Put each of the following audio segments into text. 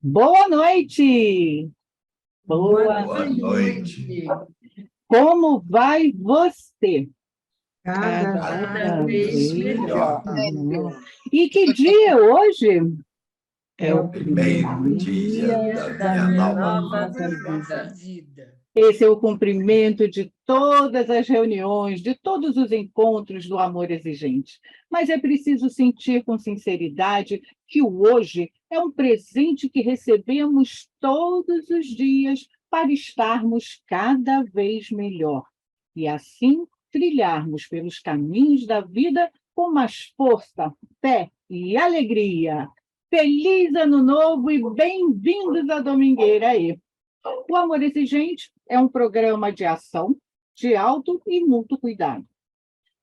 Boa noite! Boa. Boa noite. Como vai você? Cada Vez vez melhor. E que dia é hoje? É o Primeiro primeiro dia dia da da minha nova nova vida. vida. Esse é o cumprimento de todas as reuniões, de todos os encontros do amor exigente. Mas é preciso sentir com sinceridade que o hoje é um presente que recebemos todos os dias para estarmos cada vez melhor e assim trilharmos pelos caminhos da vida com mais força, fé e alegria. Feliz Ano Novo e bem-vindos à Domingueira aí. O Amor Exigente é um programa de ação, de auto e mútuo cuidado,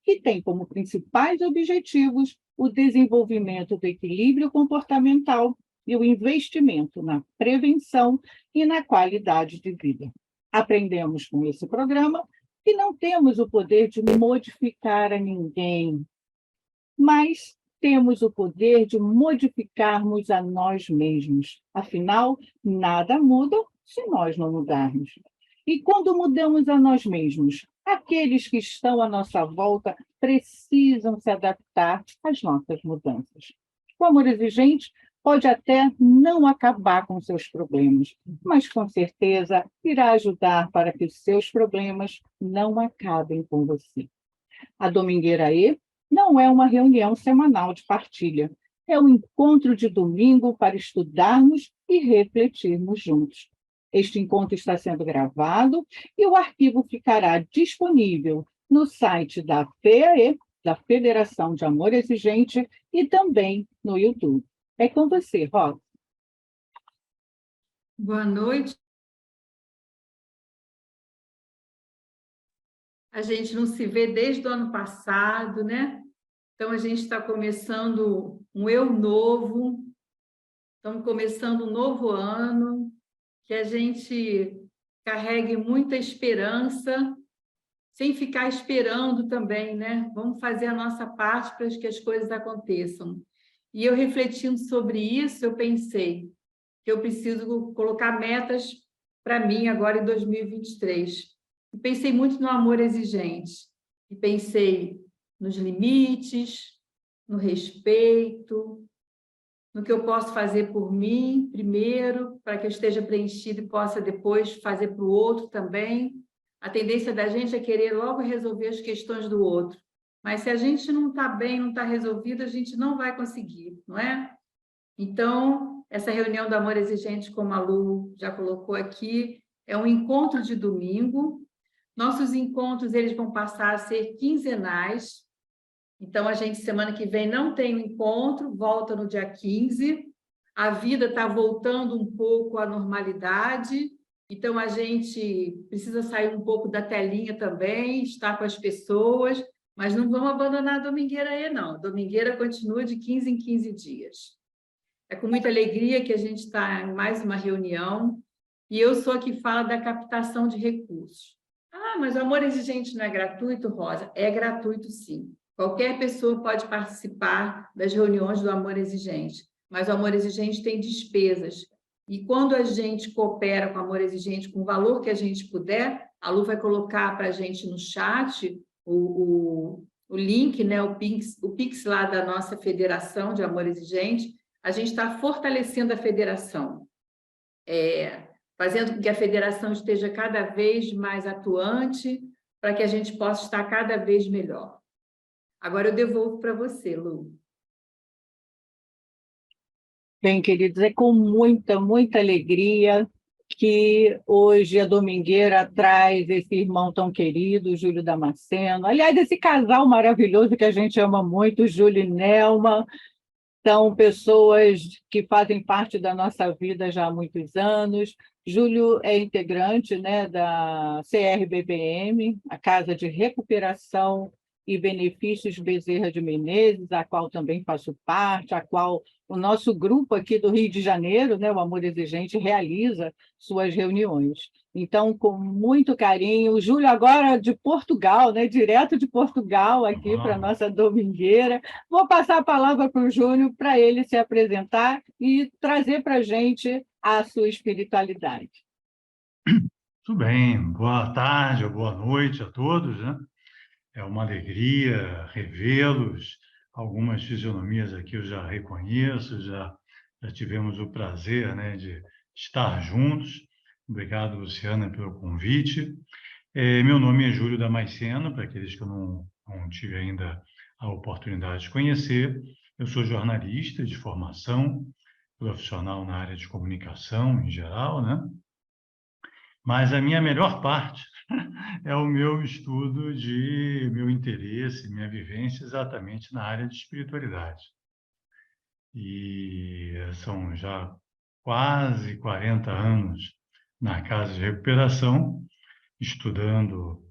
que tem como principais objetivos o desenvolvimento do equilíbrio comportamental e o investimento na prevenção e na qualidade de vida. Aprendemos com esse programa que não temos o poder de modificar a ninguém, mas temos o poder de modificarmos a nós mesmos. Afinal, nada muda se nós não mudarmos. E quando mudamos a nós mesmos, aqueles que estão à nossa volta precisam se adaptar às nossas mudanças. O amor exigente pode até não acabar com seus problemas, mas com certeza irá ajudar para que os seus problemas não acabem com você. A Domingueira E não é uma reunião semanal de partilha, é um encontro de domingo para estudarmos e refletirmos juntos. Este encontro está sendo gravado e o arquivo ficará disponível no site da FEAE, da Federação de Amor Exigente, e também no YouTube. É com você, Rosa. Boa noite. A gente não se vê desde o ano passado, né? Então, a gente está começando um eu novo, estamos começando um novo ano, que a gente carregue muita esperança, sem ficar esperando também, né? Vamos fazer a nossa parte para que as coisas aconteçam. E eu refletindo sobre isso, eu pensei que eu preciso colocar metas para mim agora em 2023. E pensei muito no amor exigente. E pensei nos limites, no respeito, no que eu posso fazer por mim primeiro, para que eu esteja preenchido e possa depois fazer para o outro também. A tendência da gente é querer logo resolver as questões do outro. Mas se a gente não está bem, não está resolvido, a gente não vai conseguir, não é? Então, essa reunião do Amor Exigente, como a Lu já colocou aqui, é um encontro de domingo. Nossos encontros eles vão passar a ser quinzenais. Então, a gente, semana que vem, não tem o encontro, volta no dia 15. A vida está voltando um pouco à normalidade. Então, a gente precisa sair um pouco da telinha também, estar com as pessoas, mas não vamos abandonar a Domingueira aí, não. A Domingueira continua de 15 em 15 dias. É com muita alegria que a gente está em mais uma reunião e eu sou a que fala da captação de recursos. Ah, mas o Amor Exigente não é gratuito, Rosa? É gratuito, sim. Qualquer pessoa pode participar das reuniões do Amor Exigente, mas o Amor Exigente tem despesas. E quando a gente coopera com o Amor Exigente, com o valor que a gente puder, a Lu vai colocar para a gente no chat o link, né, o Pix lá da nossa Federação de Amor Exigente. A gente está fortalecendo a federação, fazendo com que a federação esteja cada vez mais atuante, para que a gente possa estar cada vez melhor. Agora eu devolvo para você, Lu. Bem, queridos, é com muita, muita alegria que hoje a Domingueira traz esse irmão tão querido, o Júlio Damasceno. Aliás, esse casal maravilhoso que a gente ama muito, Júlio e Nelma, são pessoas que fazem parte da nossa vida já há muitos anos. Júlio é integrante, né, da CRBBM, a Casa de Recuperação e Benefícios Bezerra de Menezes, a qual também faço parte, a qual o nosso grupo aqui do Rio de Janeiro, né, o Amor Exigente, realiza suas reuniões. Então, com muito carinho, o Júlio agora de Portugal, né, direto de Portugal aqui para a nossa domingueira. Vou passar a palavra para o Júlio para ele se apresentar e trazer para a gente a sua espiritualidade. Tudo bem, boa tarde ou boa noite a todos, né? É uma alegria revê-los. Algumas fisionomias aqui eu já reconheço, já tivemos o prazer, né, de estar juntos. Obrigado, Luciana, pelo convite. Meu nome é Júlio Damasceno, para aqueles que eu não tive ainda a oportunidade de conhecer. Eu sou jornalista de formação, profissional na área de comunicação em geral, né? Mas a minha melhor parte é o meu estudo meu interesse, minha vivência exatamente na área de espiritualidade. E são já quase 40 anos na casa de recuperação, estudando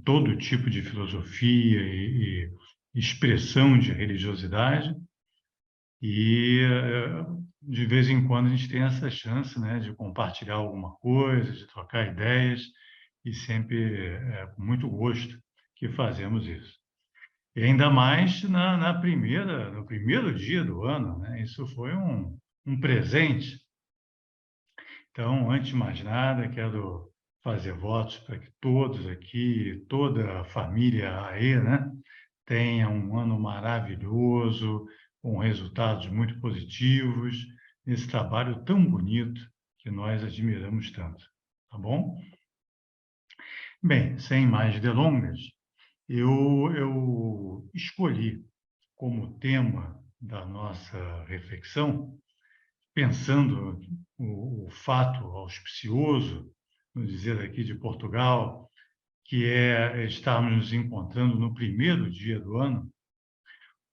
todo tipo de filosofia e expressão de religiosidade. E de vez em quando a gente tem essa chance, né, de compartilhar alguma coisa, de trocar ideias, e sempre com muito gosto que fazemos isso. E ainda mais no primeiro dia do ano, né? Isso foi um presente. Então, antes de mais nada, quero fazer votos para que todos aqui, toda a família AE, né, tenha um ano maravilhoso, com resultados muito positivos, nesse trabalho tão bonito que nós admiramos tanto. Tá bom? Bem, sem mais delongas, eu escolhi como tema da nossa reflexão, pensando o fato auspicioso, no dizer aqui de Portugal, que é estarmos nos encontrando no primeiro dia do ano,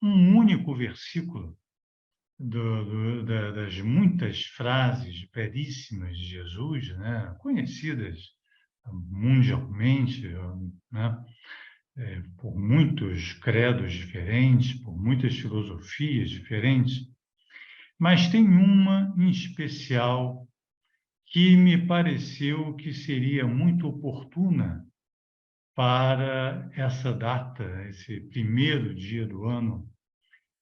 um único versículo das muitas frases belíssimas de Jesus, né, conhecidas mundialmente, né, por muitos credos diferentes, por muitas filosofias diferentes, mas tem uma em especial que me pareceu que seria muito oportuna para essa data, esse primeiro dia do ano,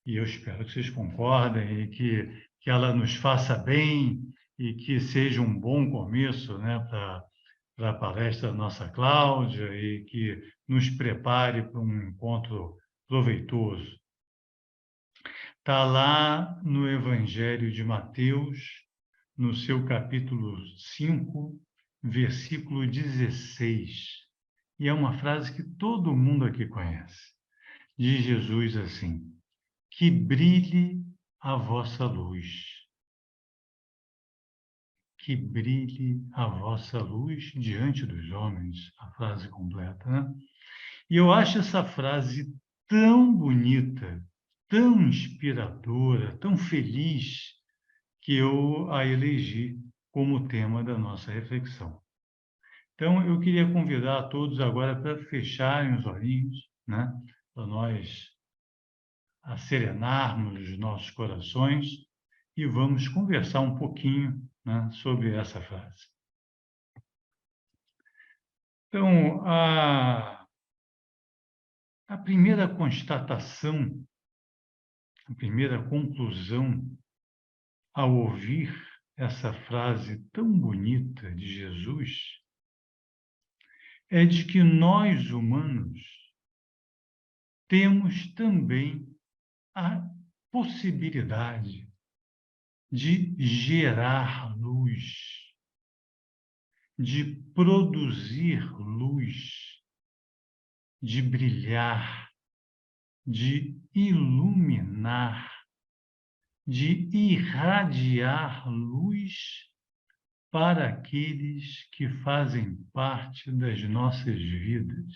e eu espero que vocês concordem e que ela nos faça bem e que seja um bom começo, né, para a palestra da nossa Cláudia e que nos prepare para um encontro proveitoso. Está lá no Evangelho de Mateus, no seu capítulo 5, versículo 16. E é uma frase que todo mundo aqui conhece. Diz Jesus assim: que brilhe a vossa luz. Que brilhe a vossa luz diante dos homens. A frase completa, né? E eu acho essa frase tão bonita, tão inspiradora, tão feliz, que eu a elegi como tema da nossa reflexão. Então, eu queria convidar a todos agora para fecharem os olhinhos, né? Para nós serenarmos os nossos corações e vamos conversar um pouquinho, né, sobre essa frase. Então, a primeira constatação, a primeira conclusão ao ouvir essa frase tão bonita de Jesus é de que nós, humanos, temos também a possibilidade de gerar luz, de produzir luz, de brilhar, de iluminar, de irradiar luz para aqueles que fazem parte das nossas vidas.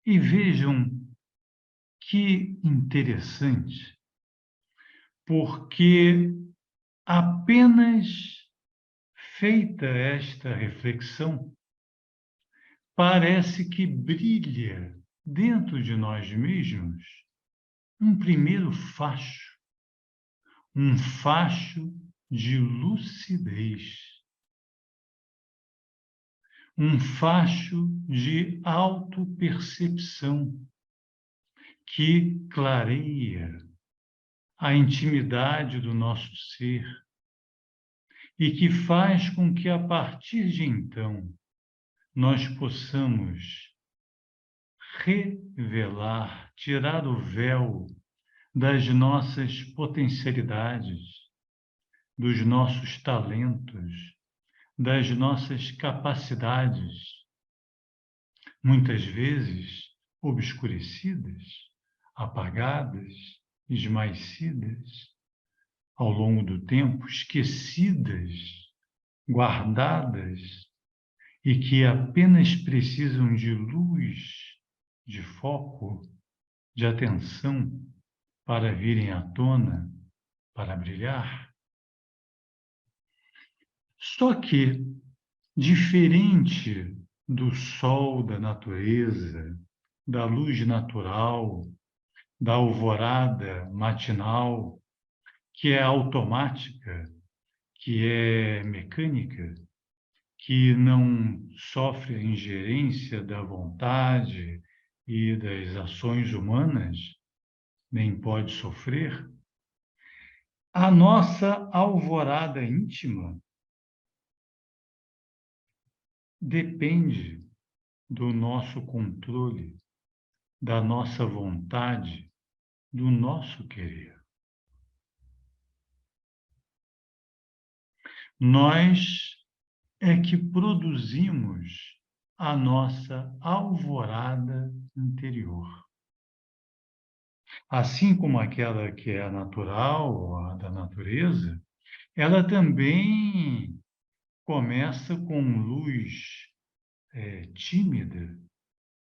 E vejam que interessante, porque apenas feita esta reflexão, parece que brilha dentro de nós mesmos um primeiro facho, um facho de lucidez, um facho de autopercepção que clareia a intimidade do nosso ser e que faz com que, a partir de então, nós possamos revelar, tirar o véu das nossas potencialidades, dos nossos talentos, das nossas capacidades, muitas vezes obscurecidas, apagadas, esmaecidas, ao longo do tempo, esquecidas, guardadas, e que apenas precisam de luz, de foco, de atenção para virem à tona, para brilhar. Só que, diferente do sol da natureza, da luz natural, da alvorada matinal, que é automática, que é mecânica, que não sofre a ingerência da vontade e das ações humanas, nem pode sofrer, a nossa alvorada íntima depende do nosso controle, da nossa vontade, do nosso querer. Nós é que produzimos a nossa alvorada interior. Assim como aquela que é natural, a da natureza, ela também começa com luz tímida,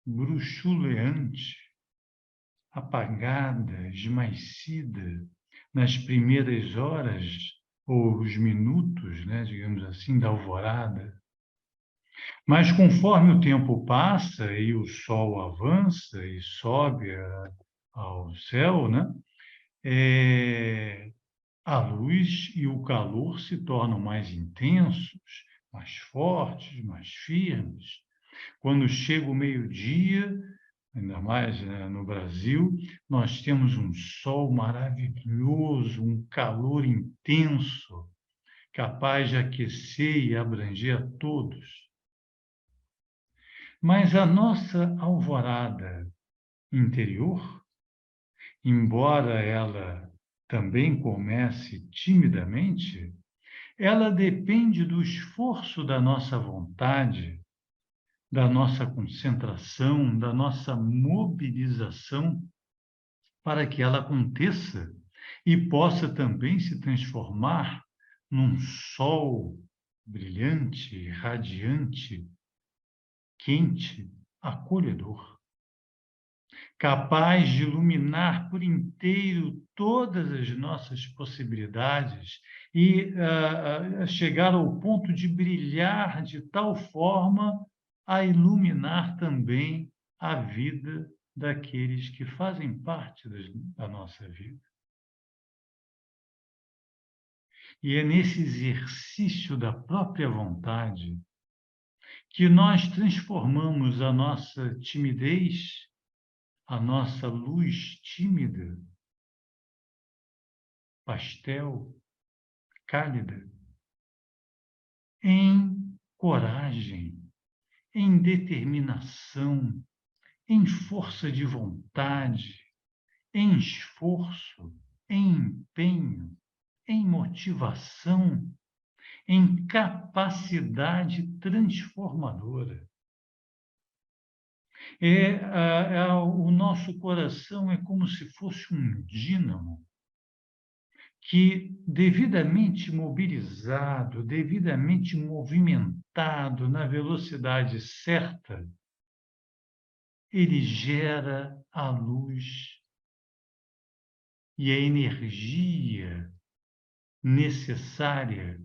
bruxuleante, apagada, esmaecida, nas primeiras horas ou os minutos, né, digamos assim, da alvorada. Mas conforme o tempo passa e o sol avança e sobe ao céu, né, a luz e o calor se tornam mais intensos, mais fortes, mais firmes. Quando chega o meio-dia, ainda mais, né, no Brasil, nós temos um sol maravilhoso, um calor intenso, capaz de aquecer e abranger a todos. Mas a nossa alvorada interior, embora ela também comece timidamente, ela depende do esforço da nossa vontade, da nossa concentração, da nossa mobilização para que ela aconteça e possa também se transformar num sol brilhante, radiante, quente, acolhedor, capaz de iluminar por inteiro todas as nossas possibilidades e chegar ao ponto de brilhar de tal forma a iluminar também a vida daqueles que fazem parte da nossa vida. E é nesse exercício da própria vontade que nós transformamos a nossa timidez, a nossa luz tímida, pastel, cálida, em coragem, em determinação, em força de vontade, em esforço, em empenho, em motivação, em capacidade transformadora. O nosso coração é como se fosse um dínamo que, devidamente mobilizado, devidamente movimentado na velocidade certa, ele gera a luz e a energia necessária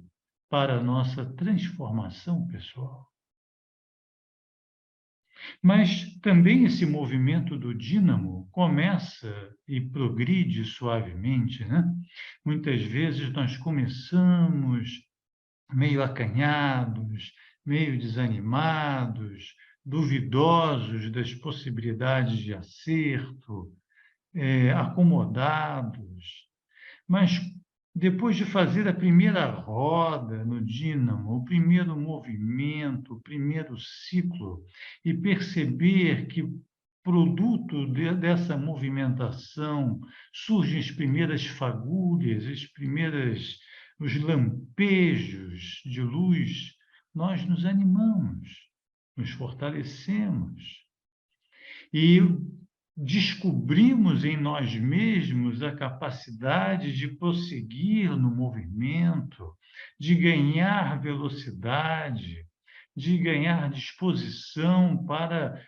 para a nossa transformação pessoal. Mas também esse movimento do dínamo começa e progride suavemente, né? Muitas vezes nós começamos meio acanhados, meio desanimados, duvidosos das possibilidades de acerto, acomodados. Mas depois de fazer a primeira roda no dínamo, o primeiro movimento, o primeiro ciclo, e perceber que, produto dessa movimentação, surgem as primeiras fagulhas, os lampejos de luz, nós nos animamos, nos fortalecemos. E descobrimos em nós mesmos a capacidade de prosseguir no movimento, de ganhar velocidade, de ganhar disposição para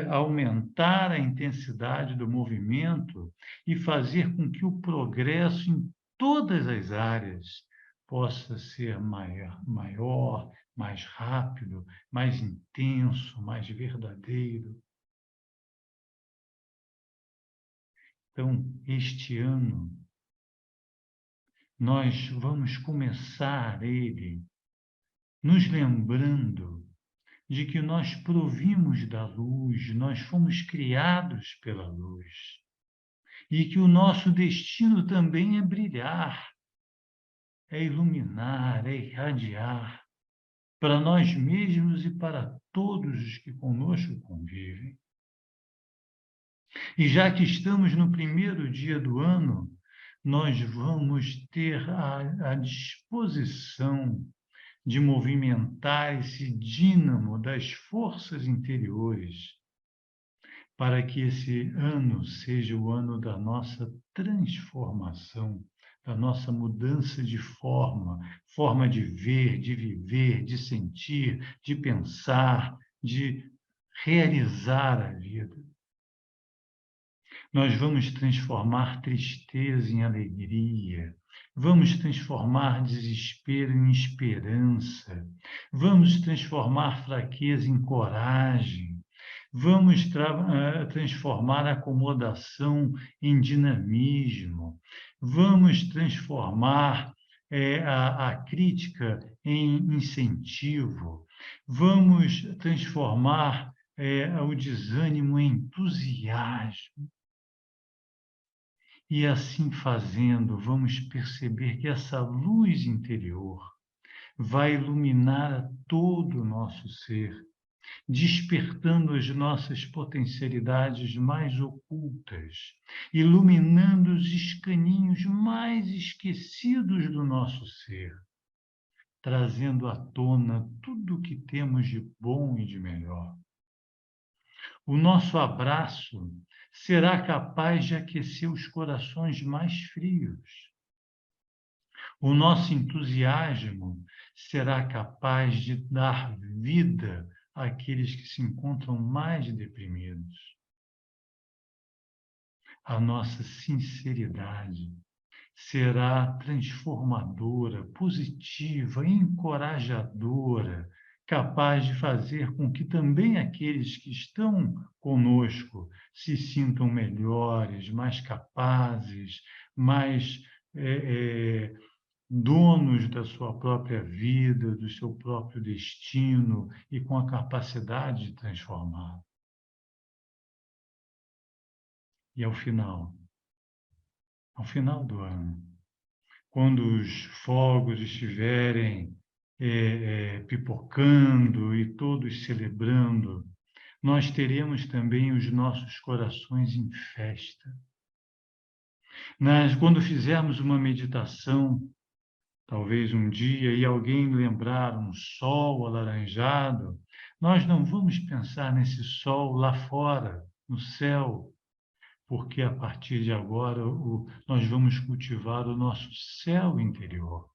aumentar a intensidade do movimento e fazer com que o progresso em todas as áreas possa ser maior, mais rápido, mais intenso, mais verdadeiro. Então, este ano, nós vamos começar ele nos lembrando de que nós provimos da luz, nós fomos criados pela luz, e que o nosso destino também é brilhar, é iluminar, é irradiar para nós mesmos e para todos os que conosco convivem. E já que estamos no primeiro dia do ano, nós vamos ter a disposição de movimentar esse dínamo das forças interiores, para que esse ano seja o ano da nossa transformação, da nossa mudança de forma de ver, de viver, de sentir, de pensar, de realizar a vida. Nós vamos transformar tristeza em alegria, vamos transformar desespero em esperança, vamos transformar fraqueza em coragem, vamos transformar acomodação em dinamismo, vamos transformar a crítica em incentivo, vamos transformar o desânimo em entusiasmo. E assim fazendo, vamos perceber que essa luz interior vai iluminar a todo o nosso ser, despertando as nossas potencialidades mais ocultas, iluminando os escaninhos mais esquecidos do nosso ser, trazendo à tona tudo o que temos de bom e de melhor. O nosso abraço será capaz de aquecer os corações mais frios. O nosso entusiasmo será capaz de dar vida àqueles que se encontram mais deprimidos. A nossa sinceridade será transformadora, positiva, encorajadora, capaz de fazer com que também aqueles que estão conosco se sintam melhores, mais capazes, mais donos da sua própria vida, do seu próprio destino e com a capacidade de transformar. E ao final do ano, quando os fogos estiverem pipocando e todos celebrando, nós teremos também os nossos corações em festa. Quando fizermos uma meditação, talvez um dia, e alguém lembrar um sol alaranjado, nós não vamos pensar nesse sol lá fora, no céu, porque a partir de agora nós vamos cultivar o nosso céu interior,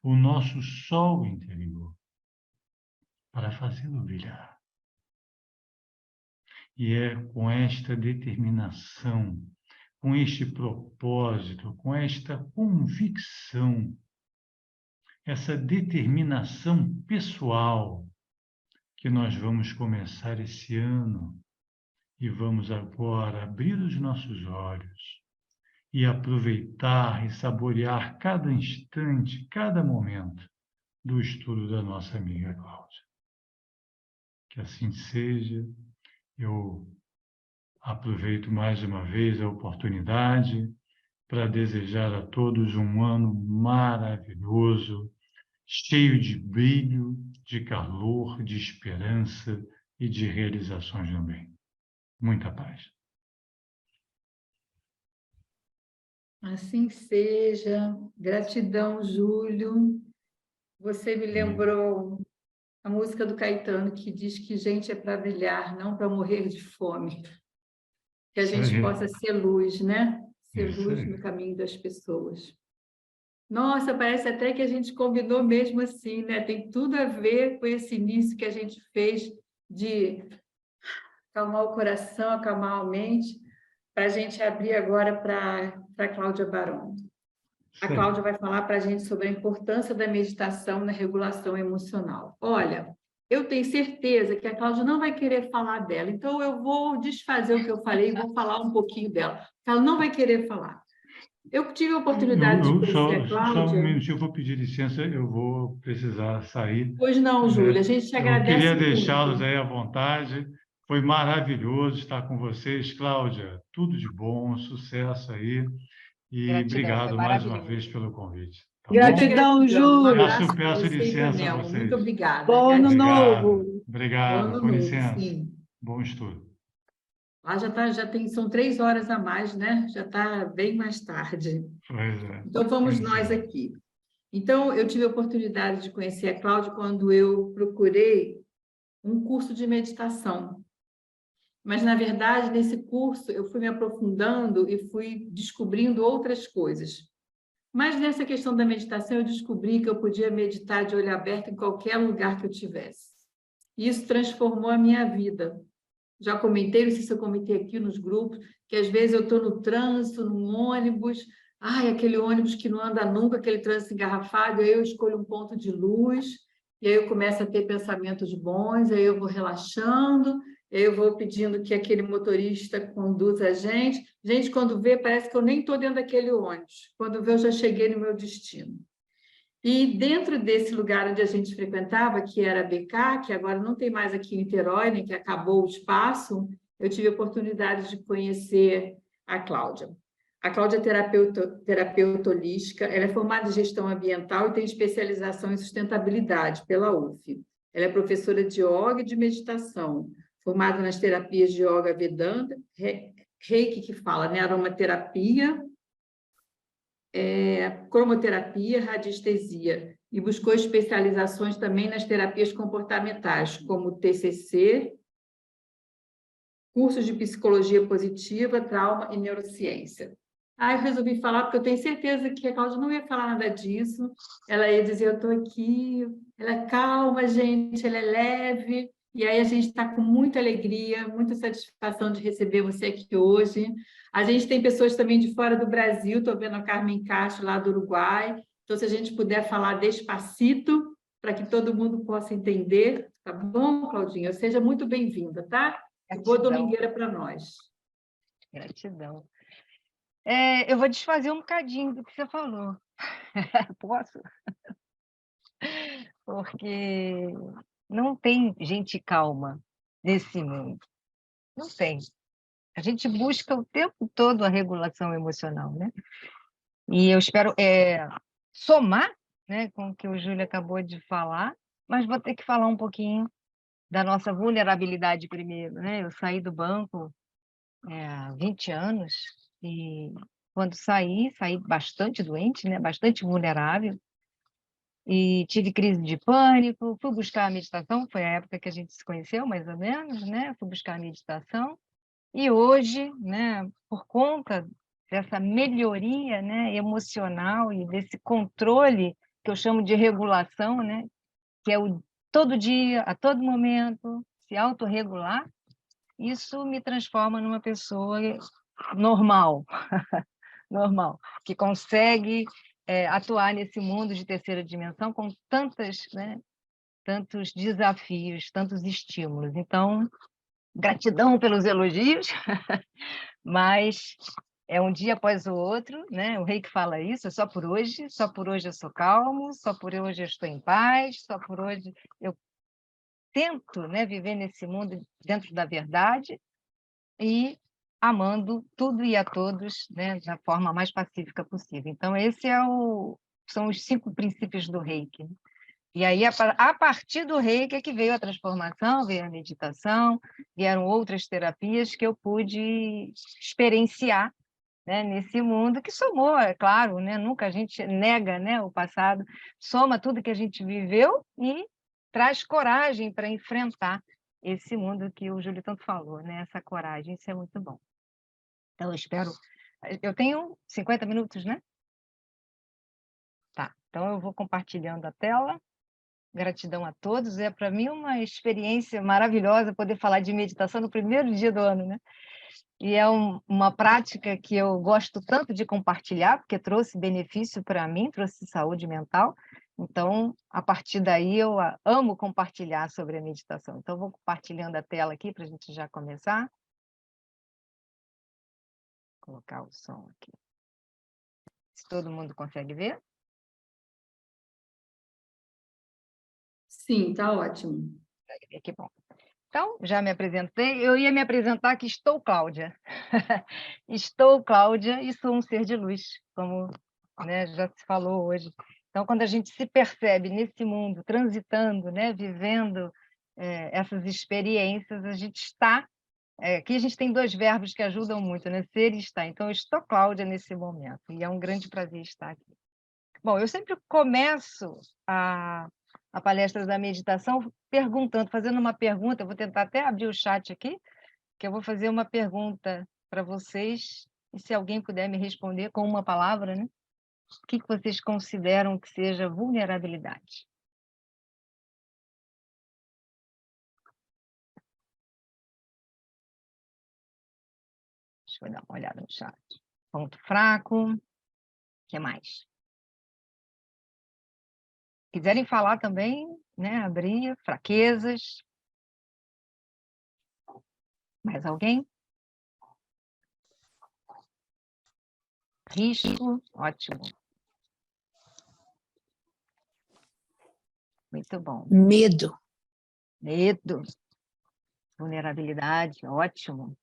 o nosso sol interior, para fazê-lo brilhar. E é com esta determinação, com este propósito, com esta convicção, essa determinação pessoal, que nós vamos começar esse ano e vamos agora abrir os nossos olhos e aproveitar e saborear cada instante, cada momento do estudo da nossa amiga Cláudia. Que assim seja. Eu aproveito mais uma vez a oportunidade para desejar a todos um ano maravilhoso, cheio de brilho, de calor, de esperança e de realizações no bem. Muita paz. Assim seja. Gratidão, Júlio. Você me lembrou a música do Caetano, que diz que gente é para brilhar, não para morrer de fome. Que a gente possa ser luz, né? Ser luz no caminho das pessoas. Nossa, parece até que a gente combinou mesmo assim, né? Tem tudo a ver com esse início que a gente fez de acalmar o coração, acalmar a mente, para a gente abrir agora para a Cláudia Barão. A Cláudia vai falar para a gente sobre a importância da meditação na regulação emocional. Olha, eu tenho certeza que a Cláudia não vai querer falar dela, então eu vou desfazer o que eu falei e vou falar um pouquinho dela. Ela não vai querer falar. Eu tive a oportunidade de conhecer a Cláudia... Só um minutinho, eu vou pedir licença, eu vou precisar sair. Pois não, Júlia, a gente te agradece muito. Eu queria muito. deixá-los aí à vontade. Foi maravilhoso estar com vocês. Cláudia, tudo de bom, sucesso aí. E Gratidão, obrigado mais uma vez pelo convite. Tá Gratidão, Júlio. Peço licença a vocês. Muito obrigada. Bom ano novo. Obrigado, com licença. Sim. Bom estudo. Lá são 3 horas a mais, né? Já está bem mais tarde. Pois é. Então, vamos nós aqui. Então, eu tive a oportunidade de conhecer a Cláudia quando eu procurei um curso de meditação. Mas, na verdade, nesse curso, eu fui me aprofundando e fui descobrindo outras coisas. Mas, nessa questão da meditação, eu descobri que eu podia meditar de olho aberto em qualquer lugar que eu tivesse. Isso transformou a minha vida. Já comentei, não sei se eu comentei aqui nos grupos, que às vezes eu estou no trânsito, num ônibus, aquele ônibus que não anda nunca, aquele trânsito engarrafado, aí eu escolho um ponto de luz, e aí eu começo a ter pensamentos bons, aí eu vou relaxando, aí eu vou pedindo que aquele motorista conduza a gente. Gente, quando vê, parece que eu nem estou dentro daquele ônibus. Quando vê, eu já cheguei no meu destino. E dentro desse lugar onde a gente frequentava, que era a BK, que agora não tem mais aqui em Niterói, né, que acabou o espaço, eu tive a oportunidade de conhecer a Cláudia. A Cláudia é terapeuta holística, ela é formada em gestão ambiental e tem especialização em sustentabilidade pela UF. Ela é professora de yoga e de meditação, formada nas terapias de yoga Vedanta, Reiki, que fala, né, aromaterapia, cromoterapia, radiestesia, e buscou especializações também nas terapias comportamentais, como TCC, cursos de psicologia positiva, trauma e neurociência. Eu resolvi falar, porque eu tenho certeza que a Cláudia não ia falar nada disso, ela ia dizer, eu estou aqui, ela é calma, gente, ela é leve, e aí a gente está com muita alegria, muita satisfação de receber você aqui hoje. A gente tem pessoas também de fora do Brasil, estou vendo a Carmen Castro lá do Uruguai, então se a gente puder falar despacito, para que todo mundo possa entender, tá bom, Claudinha? Seja muito bem-vinda, tá? Boa domingueira para nós. Gratidão. Eu vou desfazer um bocadinho do que você falou. Posso? Porque não tem gente calma nesse mundo. Não tem. A gente busca o tempo todo a regulação emocional, né? E eu espero somar, né, com o que o Júlio acabou de falar, mas vou ter que falar um pouquinho da nossa vulnerabilidade primeiro, né? Eu saí do banco há 20 anos e quando saí bastante doente, né? Bastante vulnerável, e tive crise de pânico, fui buscar a meditação, foi a época que a gente se conheceu, mais ou menos, né? Fui buscar a meditação, e hoje, né, por conta dessa melhoria, né, emocional e desse controle que eu chamo de regulação, né, que é o todo dia, a todo momento, se autorregular, isso me transforma numa pessoa normal, normal, que consegue atuar nesse mundo de terceira dimensão com tantas, né, tantos desafios, tantos estímulos. Então, gratidão pelos elogios, mas é um dia após o outro, né? O Reiki fala isso, é só por hoje eu sou calmo, só por hoje eu estou em paz, só por hoje eu tento, né, viver nesse mundo dentro da verdade e amando tudo e a todos, né, da forma mais pacífica possível. Então, são os 5 princípios do Reiki. E aí, a partir do Reiki é que veio a transformação, veio a meditação, vieram outras terapias que eu pude experienciar, né, nesse mundo, que somou, é claro, né, nunca a gente nega, né, o passado, soma tudo que a gente viveu e traz coragem para enfrentar esse mundo que o Júlio tanto falou, né, essa coragem, isso é muito bom. Então, eu tenho 50 minutos, né? Tá, então eu vou compartilhando a tela. Gratidão a todos, é para mim uma experiência maravilhosa poder falar de meditação no primeiro dia do ano, né? E é uma prática que eu gosto tanto de compartilhar, porque trouxe benefício para mim, trouxe saúde mental. Então, a partir daí, eu amo compartilhar sobre a meditação. Então, vou compartilhando a tela aqui para a gente já começar. Vou colocar o som aqui. Se todo mundo consegue ver? Sim, tá ótimo. Que bom. Então, já me apresentei. Eu ia me apresentar que estou Cláudia. Estou Cláudia e sou um ser de luz, como, né, já se falou hoje. Então, quando a gente se percebe nesse mundo, transitando, né, vivendo essas experiências, a gente está... aqui a gente tem 2 verbos que ajudam muito, né? Ser e estar. Então, eu estou Cláudia nesse momento, e é um grande prazer estar aqui. Bom, eu sempre começo a palestra da meditação fazendo uma pergunta. Eu vou tentar até abrir o chat aqui, que eu vou fazer uma pergunta para vocês, e se alguém puder me responder com uma palavra, né? O que vocês consideram que seja vulnerabilidade? Deixa eu dar uma olhada no chat. Ponto fraco. O que mais? Quiserem falar também, né? Abrir fraquezas. Mais alguém? Risco, ótimo. Muito bom. Medo. Medo, vulnerabilidade, ótimo.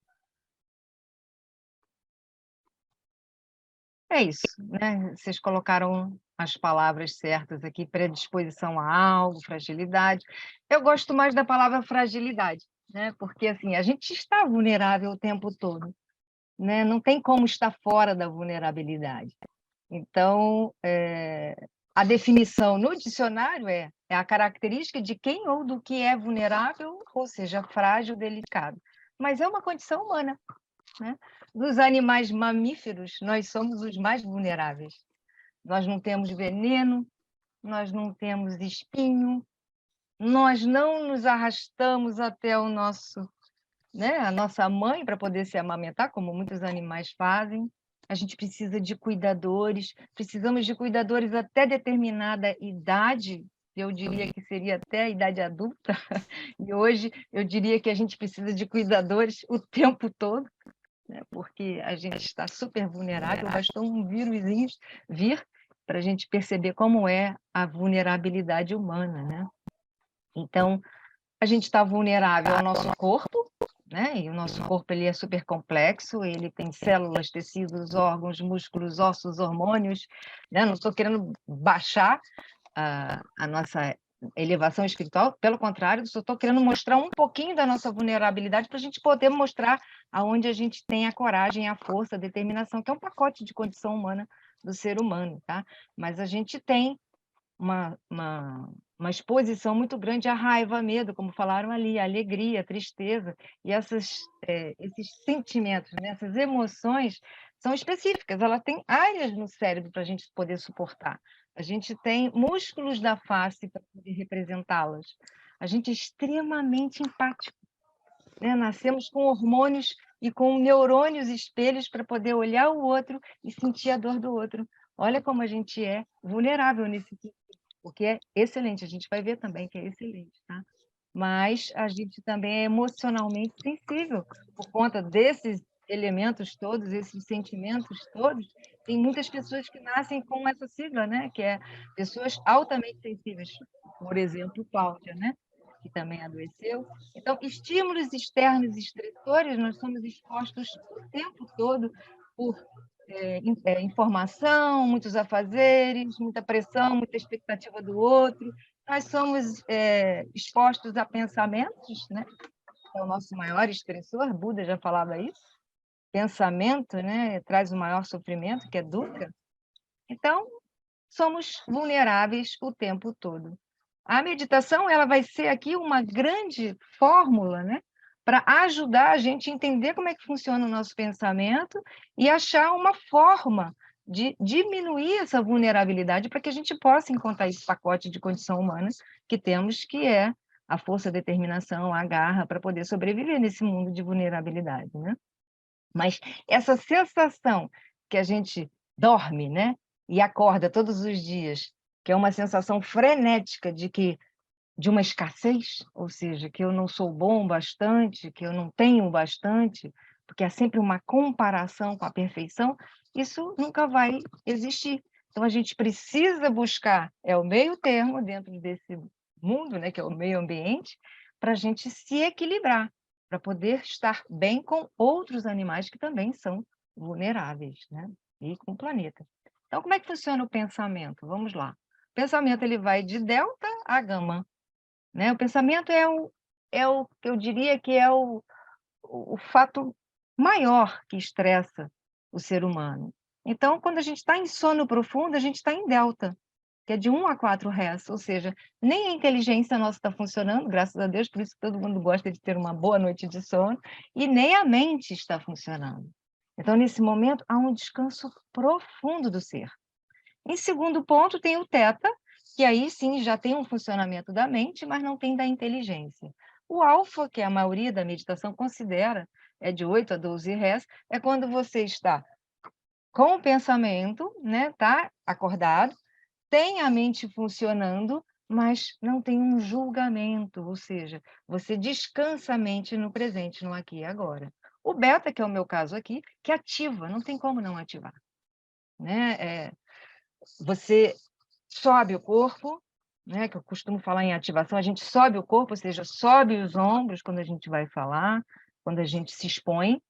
É isso, né? Vocês colocaram as palavras certas aqui, predisposição a algo, fragilidade. Eu gosto mais da palavra fragilidade, né? Porque assim, a gente está vulnerável o tempo todo, né? Não tem como estar fora da vulnerabilidade. Então, a definição no dicionário é a característica de quem ou do que é vulnerável, ou seja, frágil, delicado. Mas é uma condição humana, né? Dos animais mamíferos, nós somos os mais vulneráveis. Nós não temos veneno, nós não temos espinho, nós não nos arrastamos até o nosso, né, a nossa mãe para poder se amamentar, como muitos animais fazem. A gente precisa de cuidadores, precisamos de cuidadores até determinada idade, eu diria que seria até a idade adulta, e hoje eu diria que a gente precisa de cuidadores o tempo todo, né? Porque a gente está super vulnerável, bastou um vírusinho vir para a gente perceber como é a vulnerabilidade humana, né? Então, a gente está vulnerável ao nosso corpo, né? E o nosso corpo ele é super complexo, ele tem células, tecidos, órgãos, músculos, ossos, hormônios, né? Não estou querendo baixar a nossa elevação espiritual, pelo contrário, só estou querendo mostrar um pouquinho da nossa vulnerabilidade para a gente poder mostrar aonde a gente tem a coragem, a força, a determinação, que é um pacote de condição humana do ser humano, tá? Mas a gente tem uma exposição muito grande à raiva, a medo, como falaram ali, a alegria, a tristeza, e esses sentimentos, né, essas emoções são específicas, ela tem áreas no cérebro para a gente poder suportar. A gente tem músculos da face para poder representá-las. A gente é extremamente empático, né? Nascemos com hormônios e com neurônios espelhos para poder olhar o outro e sentir a dor do outro. Olha como a gente é vulnerável nesse sentido, porque é excelente, a gente vai ver também que é excelente, tá? Mas a gente também é emocionalmente sensível por conta desses elementos todos, esses sentimentos todos. Tem muitas pessoas que nascem com essa sigla, né? Que é pessoas altamente sensíveis. Por exemplo, Cláudia, né? Que também adoeceu. Então, estímulos externos estressores, nós somos expostos o tempo todo por informação, muitos afazeres, muita pressão, muita expectativa do outro. Nós somos expostos a pensamentos, né? É o nosso maior estressor, Buda já falava isso. Pensamento, né, traz o maior sofrimento, que é dukkha. Então, somos vulneráveis o tempo todo. A meditação ela vai ser aqui uma grande fórmula, né, para ajudar a gente a entender como é que funciona o nosso pensamento e achar uma forma de diminuir essa vulnerabilidade para que a gente possa encontrar esse pacote de condição humana que temos, que é a força, a determinação, a garra para poder sobreviver nesse mundo de vulnerabilidade, né? Mas essa sensação que a gente dorme, né, e acorda todos os dias, que é uma sensação frenética de uma escassez, ou seja, que eu não sou bom bastante, que eu não tenho bastante, porque é sempre uma comparação com a perfeição, isso nunca vai existir. Então a gente precisa buscar o meio termo dentro desse mundo, né, que é o meio ambiente, para a gente se equilibrar, para poder estar bem com outros animais que também são vulneráveis, né? E com o planeta. Então, como é que funciona o pensamento? Vamos lá. O pensamento ele vai de delta a gama, né? O pensamento é o que eu diria que é o fato maior que estressa o ser humano. Então, quando a gente está em sono profundo, a gente está em delta, que é de 1 a 4 Hz, ou seja, nem a inteligência nossa está funcionando, graças a Deus, por isso que todo mundo gosta de ter uma boa noite de sono, e nem a mente está funcionando. Então, nesse momento, há um descanso profundo do ser. Em segundo ponto, tem o teta, que aí sim já tem um funcionamento da mente, mas não tem da inteligência. O alfa, que a maioria da meditação considera, é de 8 a 12 Hz, é quando você está com o pensamento, né, tá acordado, tem a mente funcionando, mas não tem um julgamento, ou seja, você descansa a mente no presente, no aqui e agora. O beta, que é o meu caso aqui, que ativa, não tem como não ativar, né? Você sobe o corpo, né, que eu costumo falar em ativação, a gente sobe o corpo, ou seja, sobe os ombros quando a gente vai falar, quando a gente se expõe,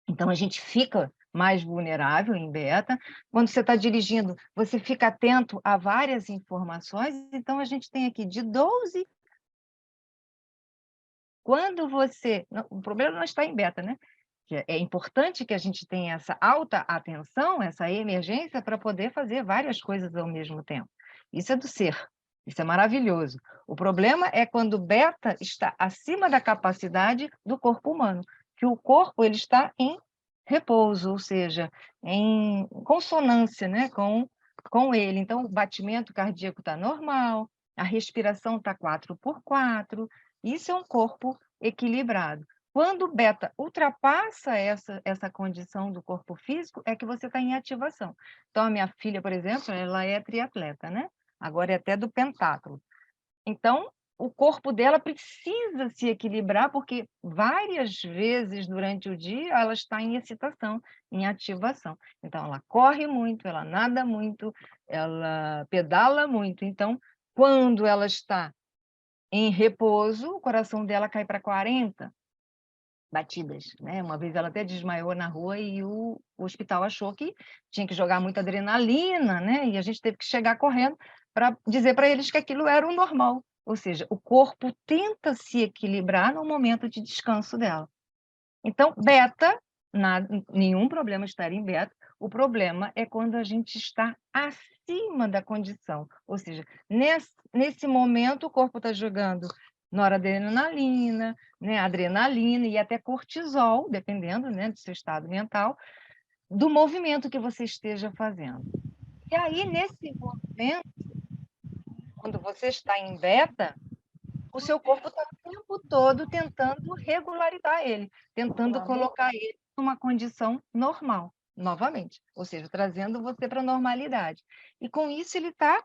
então a gente fica mais vulnerável em beta. Quando você está dirigindo, você fica atento a várias informações, então a gente tem aqui de 12. Quando você... o problema não está em beta, né? É importante que a gente tenha essa alta atenção, essa emergência, para poder fazer várias coisas ao mesmo tempo. Isso é do ser, isso é maravilhoso. O problema é quando o beta está acima da capacidade do corpo humano, que o corpo ele está em repouso, ou seja, em consonância, né, com ele. Então, o batimento cardíaco está normal, a respiração está 4x4, isso é um corpo equilibrado. Quando o beta ultrapassa essa condição do corpo físico, é que você está em ativação. Então, a minha filha, por exemplo, ela é triatleta, né? Agora é até do pentatlo. Então, o corpo dela precisa se equilibrar, porque várias vezes durante o dia ela está em excitação, em ativação. Então, ela corre muito, ela nada muito, ela pedala muito. Então, quando ela está em repouso, o coração dela cai para 40 batidas, né? Uma vez ela até desmaiou na rua e o hospital achou que tinha que jogar muita adrenalina, né? E a gente teve que chegar correndo para dizer para eles que aquilo era o normal. Ou seja, o corpo tenta se equilibrar no momento de descanso dela. Então, beta, nenhum problema estar em beta, o problema é quando a gente está acima da condição. Ou seja, nesse momento o corpo está jogando noradrenalina, né, adrenalina e até cortisol, dependendo, né, do seu estado mental, do movimento que você esteja fazendo. E aí, nesse movimento, quando você está em beta, o seu corpo está o tempo todo tentando regularizar ele, tentando colocar ele numa condição normal, novamente, ou seja, trazendo você para a normalidade. E com isso ele está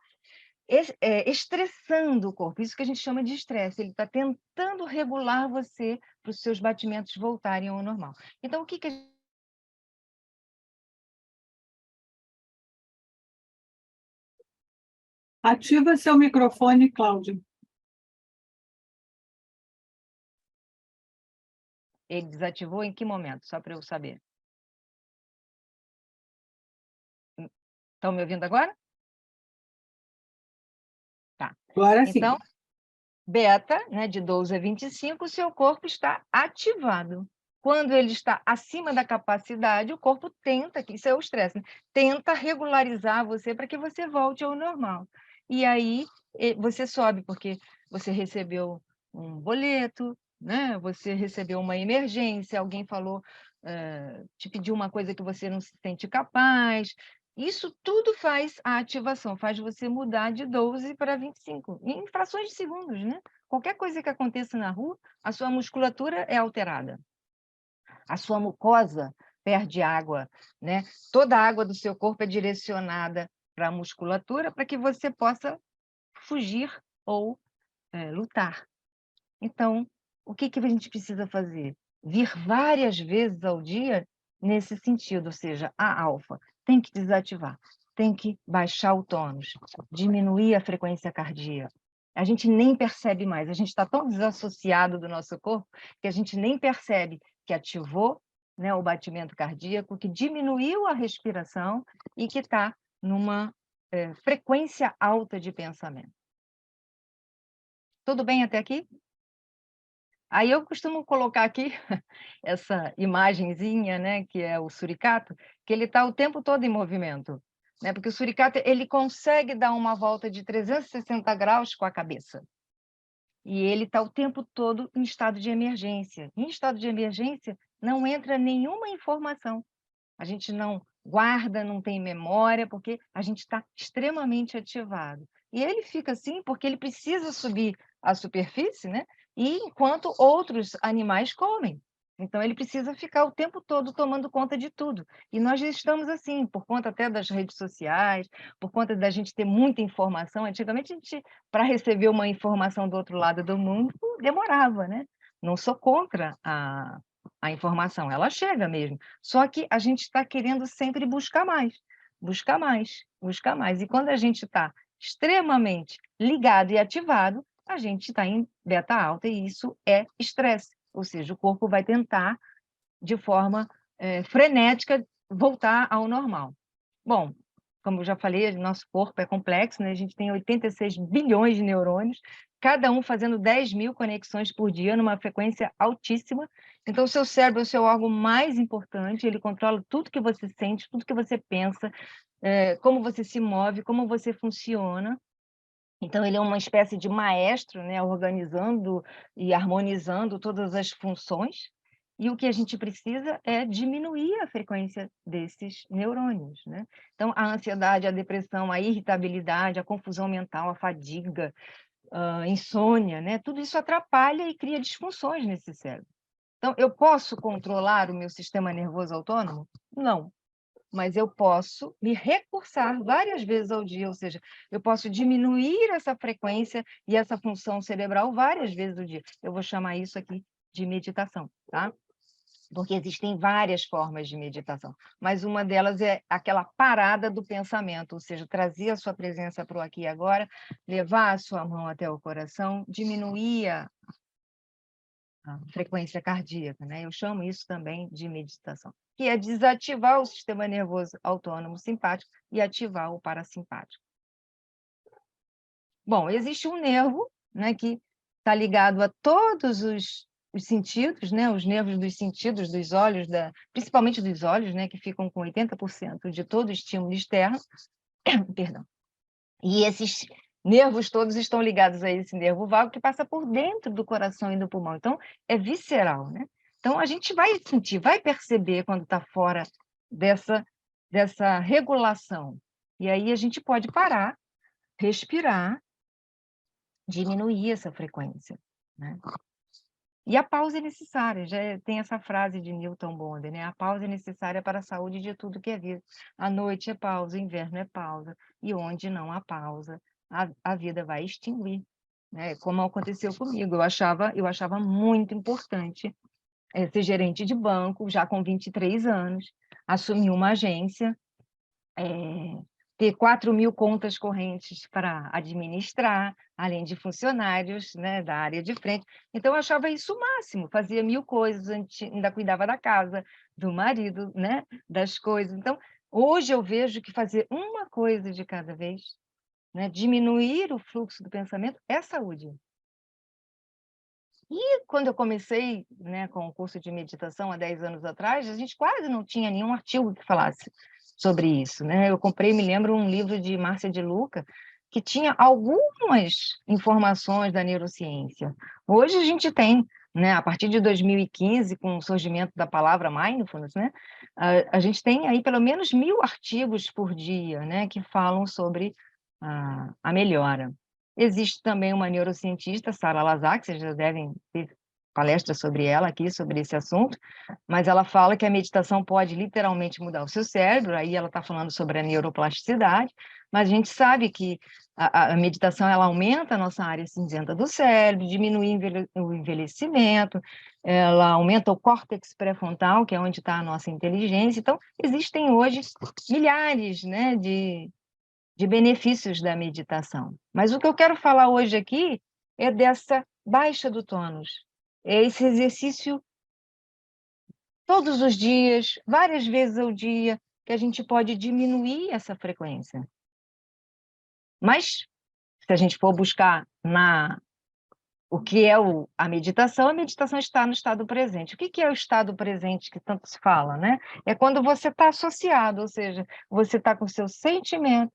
estressando o corpo. Isso que a gente chama de estresse. Ele está tentando regular você para os seus batimentos voltarem ao normal. Então, o que que a gente... Ativa seu microfone, Cláudia. Ele desativou em que momento? Só para eu saber. Estão me ouvindo agora? Tá. Agora sim. Então, beta, né, de 12 a 25, o seu corpo está ativado. Quando ele está acima da capacidade, o corpo tenta, que isso é o estresse, né? Tenta regularizar você para que você volte ao normal. E aí você sobe, porque você recebeu um boleto, né? Você recebeu uma emergência, alguém falou, te pediu uma coisa que você não se sente capaz. Isso tudo faz a ativação, faz você mudar de 12 para 25, em frações de segundos, né? Qualquer coisa que aconteça na rua, a sua musculatura é alterada. A sua mucosa perde água, né? Toda a água do seu corpo é direcionada para a musculatura para que você possa fugir ou lutar. Então, o que que a gente precisa fazer? Vir várias vezes ao dia nesse sentido, ou seja, a alfa tem que desativar, tem que baixar o tônus, diminuir a frequência cardíaca. A gente nem percebe mais, a gente está tão desassociado do nosso corpo que a gente nem percebe que ativou, né, o batimento cardíaco, que diminuiu a respiração e que está numa frequência alta de pensamento. Tudo bem até aqui? Aí eu costumo colocar aqui essa imagenzinha, né, que é o suricato, que ele está o tempo todo em movimento, né? Porque o suricato ele consegue dar uma volta de 360 graus com a cabeça. E ele está o tempo todo em estado de emergência. Em estado de emergência não entra nenhuma informação. A gente não guarda, não tem memória, porque a gente está extremamente ativado. E ele fica assim porque ele precisa subir à superfície, né? E enquanto outros animais comem. Então, ele precisa ficar o tempo todo tomando conta de tudo. E nós já estamos assim, por conta até das redes sociais, por conta da gente ter muita informação. Antigamente, a gente, para receber uma informação do outro lado do mundo, demorava, né? Não sou contra a informação, ela chega mesmo. Só que a gente está querendo sempre buscar mais, buscar mais, buscar mais. E quando a gente está extremamente ligado e ativado, a gente está em beta alta e isso é estresse. Ou seja, o corpo vai tentar, de forma frenética, voltar ao normal. Bom, como eu já falei, nosso corpo é complexo, né? A gente tem 86 bilhões de neurônios, cada um fazendo 10.000 conexões por dia, numa frequência altíssima. Então, o seu cérebro é o seu órgão mais importante, ele controla tudo que você sente, tudo que você pensa, como você se move, como você funciona. Então, ele é uma espécie de maestro, né, organizando e harmonizando todas as funções, e o que a gente precisa é diminuir a frequência desses neurônios, né? Então, a ansiedade, a depressão, a irritabilidade, a confusão mental, a fadiga, a insônia, né? Tudo isso atrapalha e cria disfunções nesse cérebro. Então, eu posso controlar o meu sistema nervoso autônomo? Não. Mas eu posso me recursar várias vezes ao dia, ou seja, eu posso diminuir essa frequência e essa função cerebral várias vezes ao dia. Eu vou chamar isso aqui de meditação, tá? Porque existem várias formas de meditação, mas uma delas é aquela parada do pensamento, ou seja, trazer a sua presença para o aqui e agora, levar a sua mão até o coração, diminuir a frequência cardíaca, né? Eu chamo isso também de meditação, que é desativar o sistema nervoso autônomo simpático e ativar o parasimpático. Bom, existe um nervo, né, que está ligado a todos os sentidos, né, os nervos dos sentidos, dos olhos, principalmente dos olhos, né, que ficam com 80% de todo o estímulo externo, perdão. E esses nervos todos estão ligados a esse nervo vago que passa por dentro do coração e do pulmão. Então, é visceral, né? Então, a gente vai sentir, vai perceber quando está fora dessa regulação. E aí a gente pode parar, respirar, diminuir essa frequência, né? E a pausa é necessária, já tem essa frase de Newton Bonder, né? A pausa é necessária para a saúde de tudo que é vida. A noite é pausa, o inverno é pausa, e onde não há pausa, a vida vai extinguir, né? Como aconteceu comigo. Eu achava muito importante ser gerente de banco, já com 23 anos, assumir uma agência, ter 4.000 contas correntes para administrar, além de funcionários, né, da área de frente. Então, eu achava isso o máximo, fazia 1.000 coisas, ainda cuidava da casa, do marido, né, das coisas. Então, hoje eu vejo que fazer uma coisa de cada vez, né, diminuir o fluxo do pensamento é saúde. E quando eu comecei, né, com o curso de meditação há 10 anos atrás, a gente quase não tinha nenhum artigo que falasse sobre isso, né? Eu comprei, me lembro, um livro de Márcia de Luca, que tinha algumas informações da neurociência. Hoje a gente tem, né, a partir de 2015, com o surgimento da palavra mindfulness, né, a gente tem aí pelo menos 1.000 artigos por dia, né, que falam sobre a melhora. Existe também uma neurocientista, Sara Lazar, que vocês já devem ter palestra sobre ela aqui, sobre esse assunto, mas ela fala que a meditação pode literalmente mudar o seu cérebro, aí ela está falando sobre a neuroplasticidade, mas a gente sabe que a meditação ela aumenta a nossa área cinzenta do cérebro, diminui o envelhecimento, ela aumenta o córtex pré-frontal, que é onde está a nossa inteligência. Então, existem hoje milhares, né, de benefícios da meditação. Mas o que eu quero falar hoje aqui é dessa baixa do tônus. É esse exercício todos os dias, várias vezes ao dia, que a gente pode diminuir essa frequência. Mas, se a gente for buscar o que é a meditação está no estado presente. O que é o estado presente que tanto se fala, né? É quando você está associado, ou seja, você está com seu sentimento,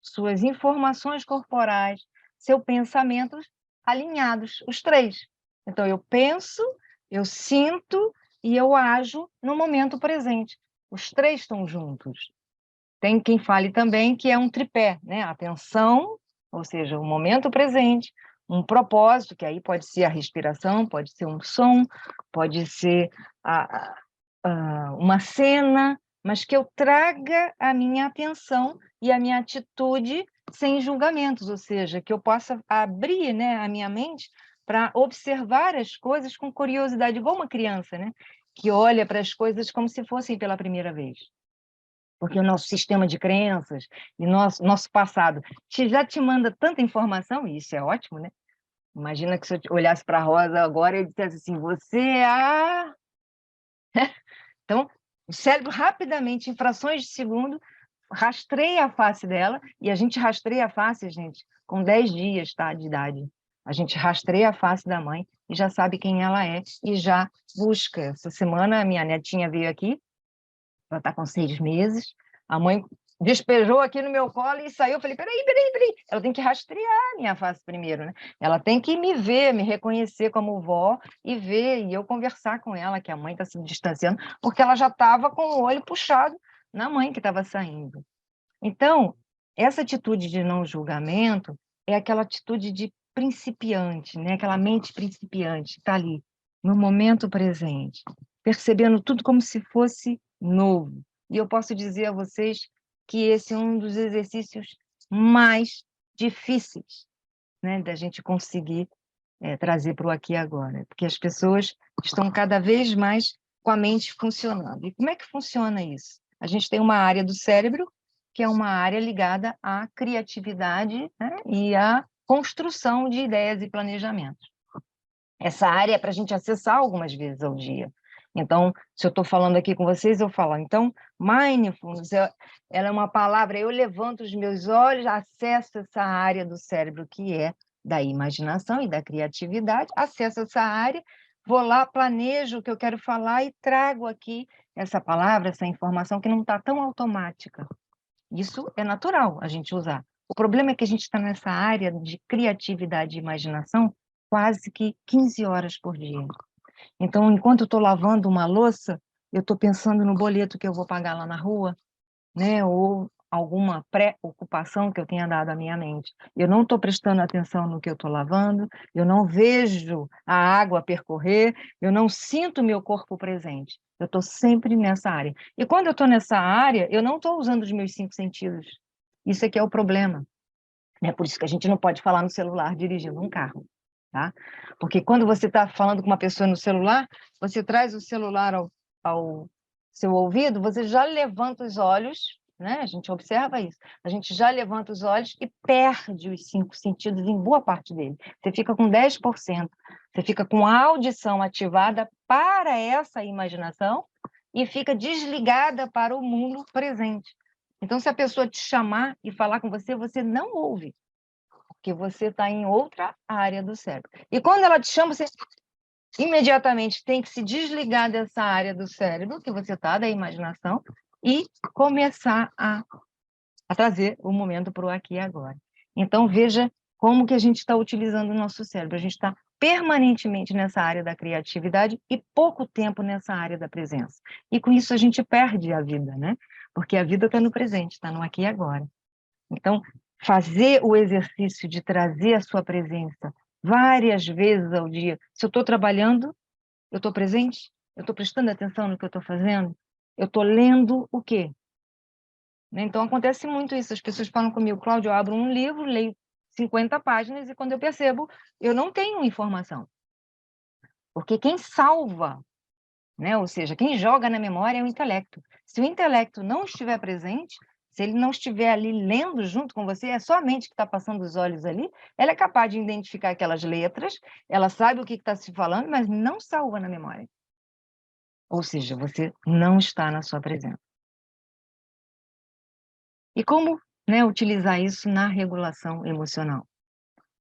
suas informações corporais, seu pensamento alinhados, os três. Então, eu penso, eu sinto e eu ajo no momento presente. Os três estão juntos. Tem quem fale também que é um tripé, né? Atenção, ou seja, o momento presente, um propósito, que aí pode ser a respiração, pode ser um som, pode ser uma cena, mas que eu traga a minha atenção e a minha atitude sem julgamentos, ou seja, que eu possa abrir, né, a minha mente para observar as coisas com curiosidade, igual uma criança, né, que olha para as coisas como se fossem pela primeira vez. Porque o nosso sistema de crenças e nosso passado já te manda tanta informação, e isso é ótimo, né? Imagina que se eu olhasse para a Rosa agora e dissesse assim, você é... Então, o cérebro rapidamente, em frações de segundo, rastreia a face dela, e a gente rastreia a face, gente, com 10 dias, tá, de idade. A gente rastreia a face da mãe e já sabe quem ela é e já busca. Essa semana, a minha netinha veio aqui, ela está com 6 meses, a mãe despejou aqui no meu colo e saiu. Eu falei, peraí. Ela tem que rastrear a minha face primeiro, né? Ela tem que me ver, me reconhecer como vó e ver, e eu conversar com ela, que a mãe está se distanciando, porque ela já estava com o olho puxado na mãe que estava saindo. Então, essa atitude de não julgamento é aquela atitude de principiante, né? Aquela mente principiante, está ali, no momento presente, percebendo tudo como se fosse novo. E eu posso dizer a vocês que esse é um dos exercícios mais difíceis, né, da gente conseguir trazer para o aqui e agora, porque as pessoas estão cada vez mais com a mente funcionando. E como é que funciona isso? A gente tem uma área do cérebro, que é uma área ligada à criatividade, né, e à construção de ideias e planejamentos. Essa área é para a gente acessar algumas vezes ao dia. Então, se eu estou falando aqui com vocês, eu falo, então, mindfulness, ela é uma palavra, eu levanto os meus olhos, acesso essa área do cérebro que é da imaginação e da criatividade, acesso essa área, vou lá, planejo o que eu quero falar e trago aqui essa palavra, essa informação que não está tão automática. Isso é natural a gente usar. O problema é que a gente está nessa área de criatividade e imaginação quase que 15 horas por dia. Então, enquanto eu estou lavando uma louça, eu estou pensando no boleto que eu vou pagar lá na rua, né? Ou alguma preocupação que eu tenha dado à minha mente. Eu não estou prestando atenção no que eu estou lavando, eu não vejo a água percorrer, eu não sinto o meu corpo presente. Eu estou sempre nessa área. E quando eu estou nessa área, eu não estou usando os meus 5 sentidos. Isso aqui é o problema. É por isso que a gente não pode falar no celular dirigindo um carro, tá? Porque quando você está falando com uma pessoa no celular, você traz o celular ao seu ouvido, você já levanta os olhos, né? A gente observa isso. A gente já levanta os olhos e perde os 5 sentidos em boa parte dele. Você fica com 10%. Você fica com a audição ativada para essa imaginação e fica desligada para o mundo presente. Então, se a pessoa te chamar e falar com você, você não ouve, porque você está em outra área do cérebro. E quando ela te chama, você imediatamente tem que se desligar dessa área do cérebro que você está, da imaginação, e começar a trazer o momento para o aqui e agora. Então, veja como que a gente está utilizando o nosso cérebro. A gente está permanentemente nessa área da criatividade e pouco tempo nessa área da presença. E com isso a gente perde a vida, né? Porque a vida está no presente, está no aqui e agora. Então, fazer o exercício de trazer a sua presença várias vezes ao dia. Se eu estou trabalhando, eu estou presente? Eu estou prestando atenção no que eu estou fazendo? Eu estou lendo o quê? Então, acontece muito isso. As pessoas falam comigo, Cláudio, eu abro um livro, leio 50 páginas e quando eu percebo, eu não tenho informação. Porque quem salva, né? Ou seja, quem joga na memória é o intelecto. Se o intelecto não estiver presente, se ele não estiver ali lendo junto com você, é só a mente que está passando os olhos ali, ela é capaz de identificar aquelas letras, ela sabe o que está se falando, mas não salva na memória. Ou seja, você não está na sua presença. E como, né, utilizar isso na regulação emocional?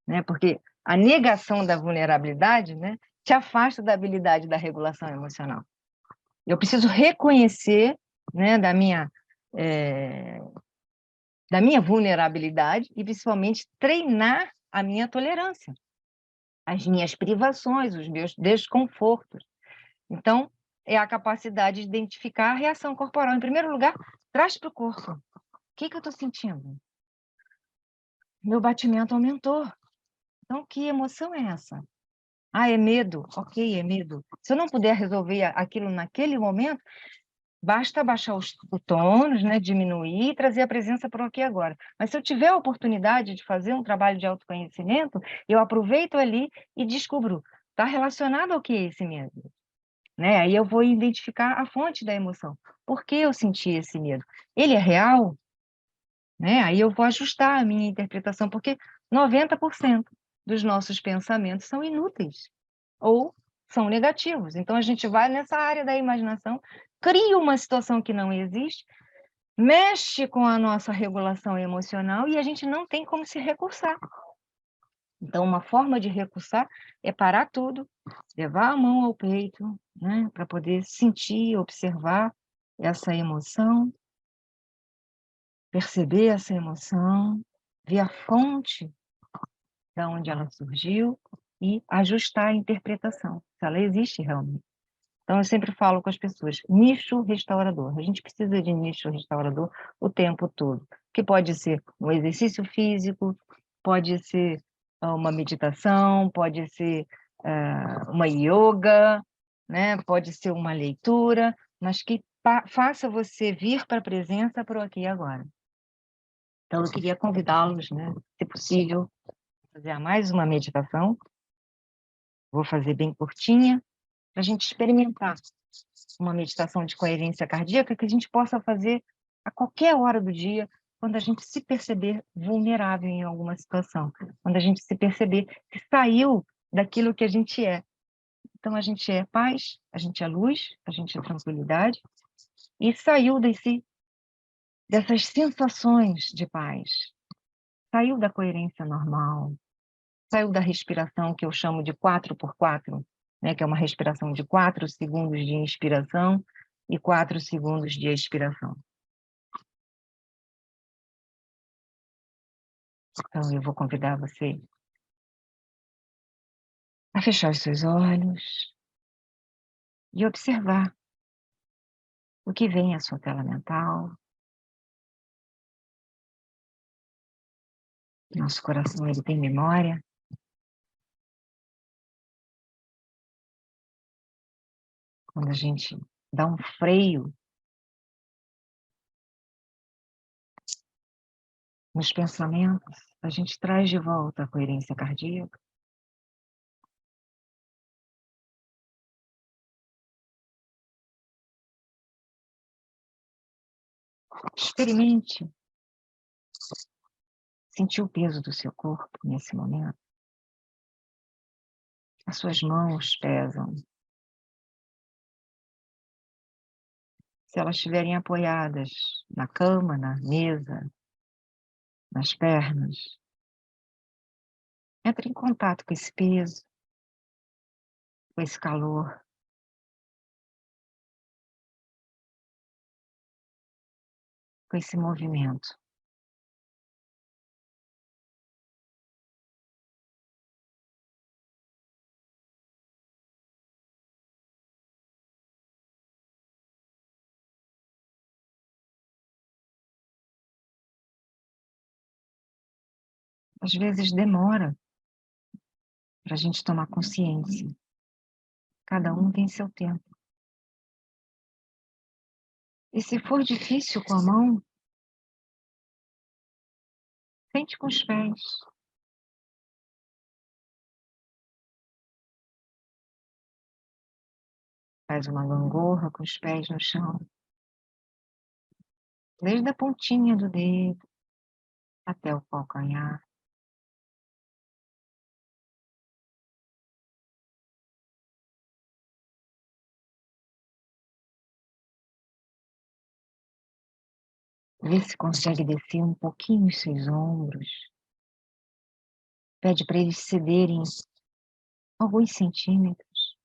Né? Porque a negação da vulnerabilidade, né, te afasta da habilidade da regulação emocional. Eu preciso reconhecer, né, da minha vulnerabilidade e, principalmente, treinar a minha tolerância, as minhas privações, os meus desconfortos. Então, é a capacidade de identificar a reação corporal. Em primeiro lugar, traz para o corpo. O que eu estou sentindo? Meu batimento aumentou. Então, que emoção é essa? Ah, é medo. Ok, é medo. Se eu não puder resolver aquilo naquele momento, basta baixar os tônus, né, diminuir e trazer a presença para o aqui e agora. Mas se eu tiver a oportunidade de fazer um trabalho de autoconhecimento, eu aproveito ali e descubro, está relacionado ao que é esse medo? Né? Aí eu vou identificar a fonte da emoção. Por que eu senti esse medo? Ele é real? Né? Aí eu vou ajustar a minha interpretação, porque 90% dos nossos pensamentos são inúteis ou são negativos. Então, a gente vai nessa área da imaginação, cria uma situação que não existe, mexe com a nossa regulação emocional e a gente não tem como se recursar. Então, uma forma de recursar é parar tudo, levar a mão ao peito, né, para poder sentir, observar essa emoção, perceber essa emoção, ver a fonte de onde ela surgiu e ajustar a interpretação, se ela existe realmente. Então, eu sempre falo com as pessoas, nicho restaurador. A gente precisa de nicho restaurador o tempo todo, que pode ser um exercício físico, pode ser uma meditação, pode ser uma yoga, né? Pode ser uma leitura, mas que faça você vir para a presença para o aqui e agora. Então, eu queria convidá-los, né, se possível, a fazer mais uma meditação. Vou fazer bem curtinha, para a gente experimentar uma meditação de coerência cardíaca que a gente possa fazer a qualquer hora do dia, quando a gente se perceber vulnerável em alguma situação, quando a gente se perceber que saiu daquilo que a gente é. Então, a gente é paz, a gente é luz, a gente é tranquilidade, e saiu dessas sensações de paz, saiu da coerência normal, saiu da respiração que eu chamo de 4x4, né, que é uma respiração de 4 segundos de inspiração e 4 segundos de expiração. Então, eu vou convidar você a fechar os seus olhos e observar o que vem à sua tela mental. Nosso coração, ele tem memória. Quando a gente dá um freio, nos pensamentos, a gente traz de volta a coerência cardíaca. Experimente sentir o peso do seu corpo nesse momento. As suas mãos pesam. Se elas estiverem apoiadas na cama, na mesa, nas pernas, entre em contato com esse peso, com esse calor. Com esse movimento. Às vezes demora para a gente tomar consciência. Cada um tem seu tempo. E se for difícil com a mão, sente com os pés. Faz uma gangorra com os pés no chão. Desde a pontinha do dedo até o calcanhar. Vê se consegue descer um pouquinho os seus ombros. Pede para eles cederem alguns centímetros.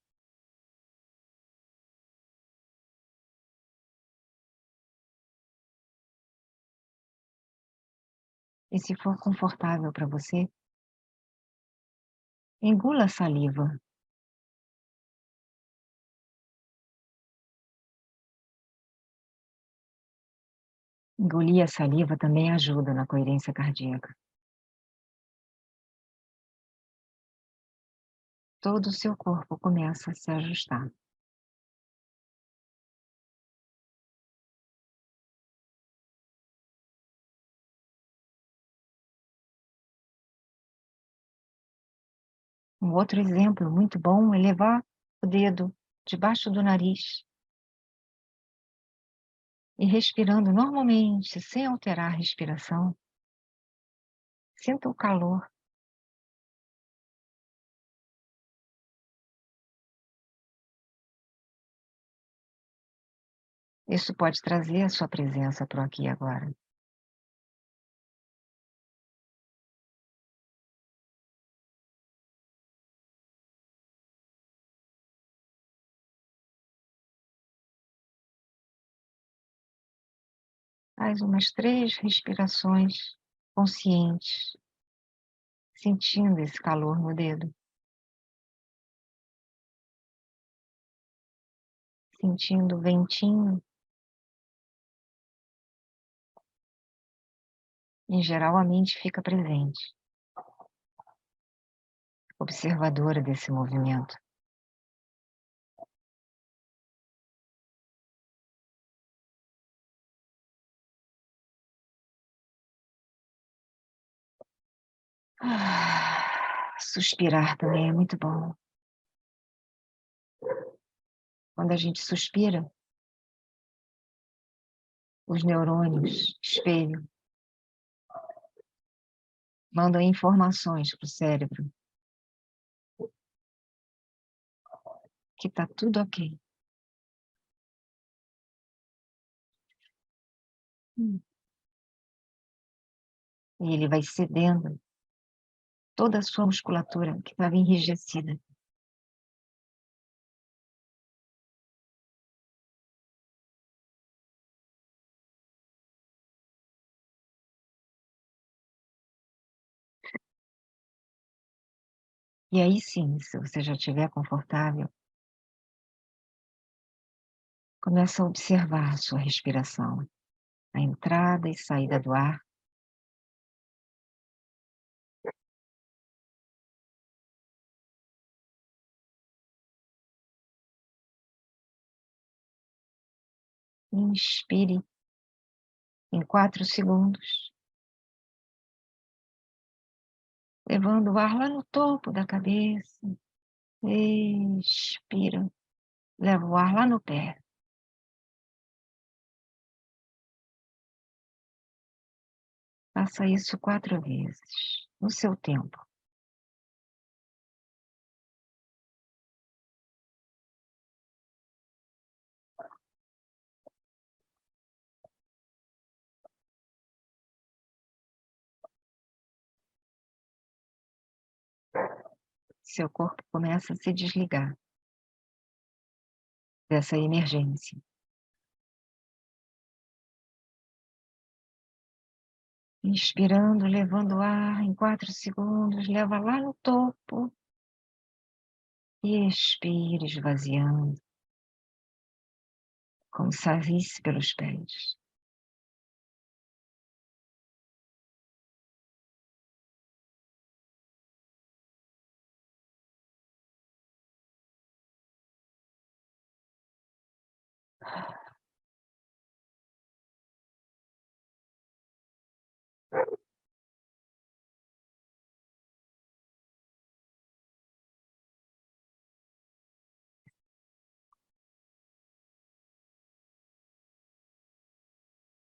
E se for confortável para você, engula a saliva. Engolir a saliva também ajuda na coerência cardíaca. Todo o seu corpo começa a se ajustar. Um outro exemplo muito bom é levar o dedo debaixo do nariz e respirando normalmente, sem alterar a respiração. Sinta o calor. Isso pode trazer a sua presença para o aqui e agora. Faz umas 3 respirações conscientes, sentindo esse calor no dedo. Sentindo o ventinho. Em geral, a mente fica presente, observadora desse movimento. Suspirar também é muito bom. Quando a gente suspira, os neurônios, espelho, mandam informações para o cérebro que está tudo ok. E ele vai cedendo toda a sua musculatura que estava enrijecida. E aí sim, se você já estiver confortável, começa a observar a sua respiração, a entrada e saída do ar. Inspire em 4 segundos. levando o ar lá no topo da cabeça. Expira, leva o ar lá no pé. Faça isso 4 vezes, no seu tempo. Seu corpo começa a se desligar dessa emergência. Inspirando, levando o ar em 4 segundos, leva lá no topo. E expire, esvaziando, como se saísse pelos pés.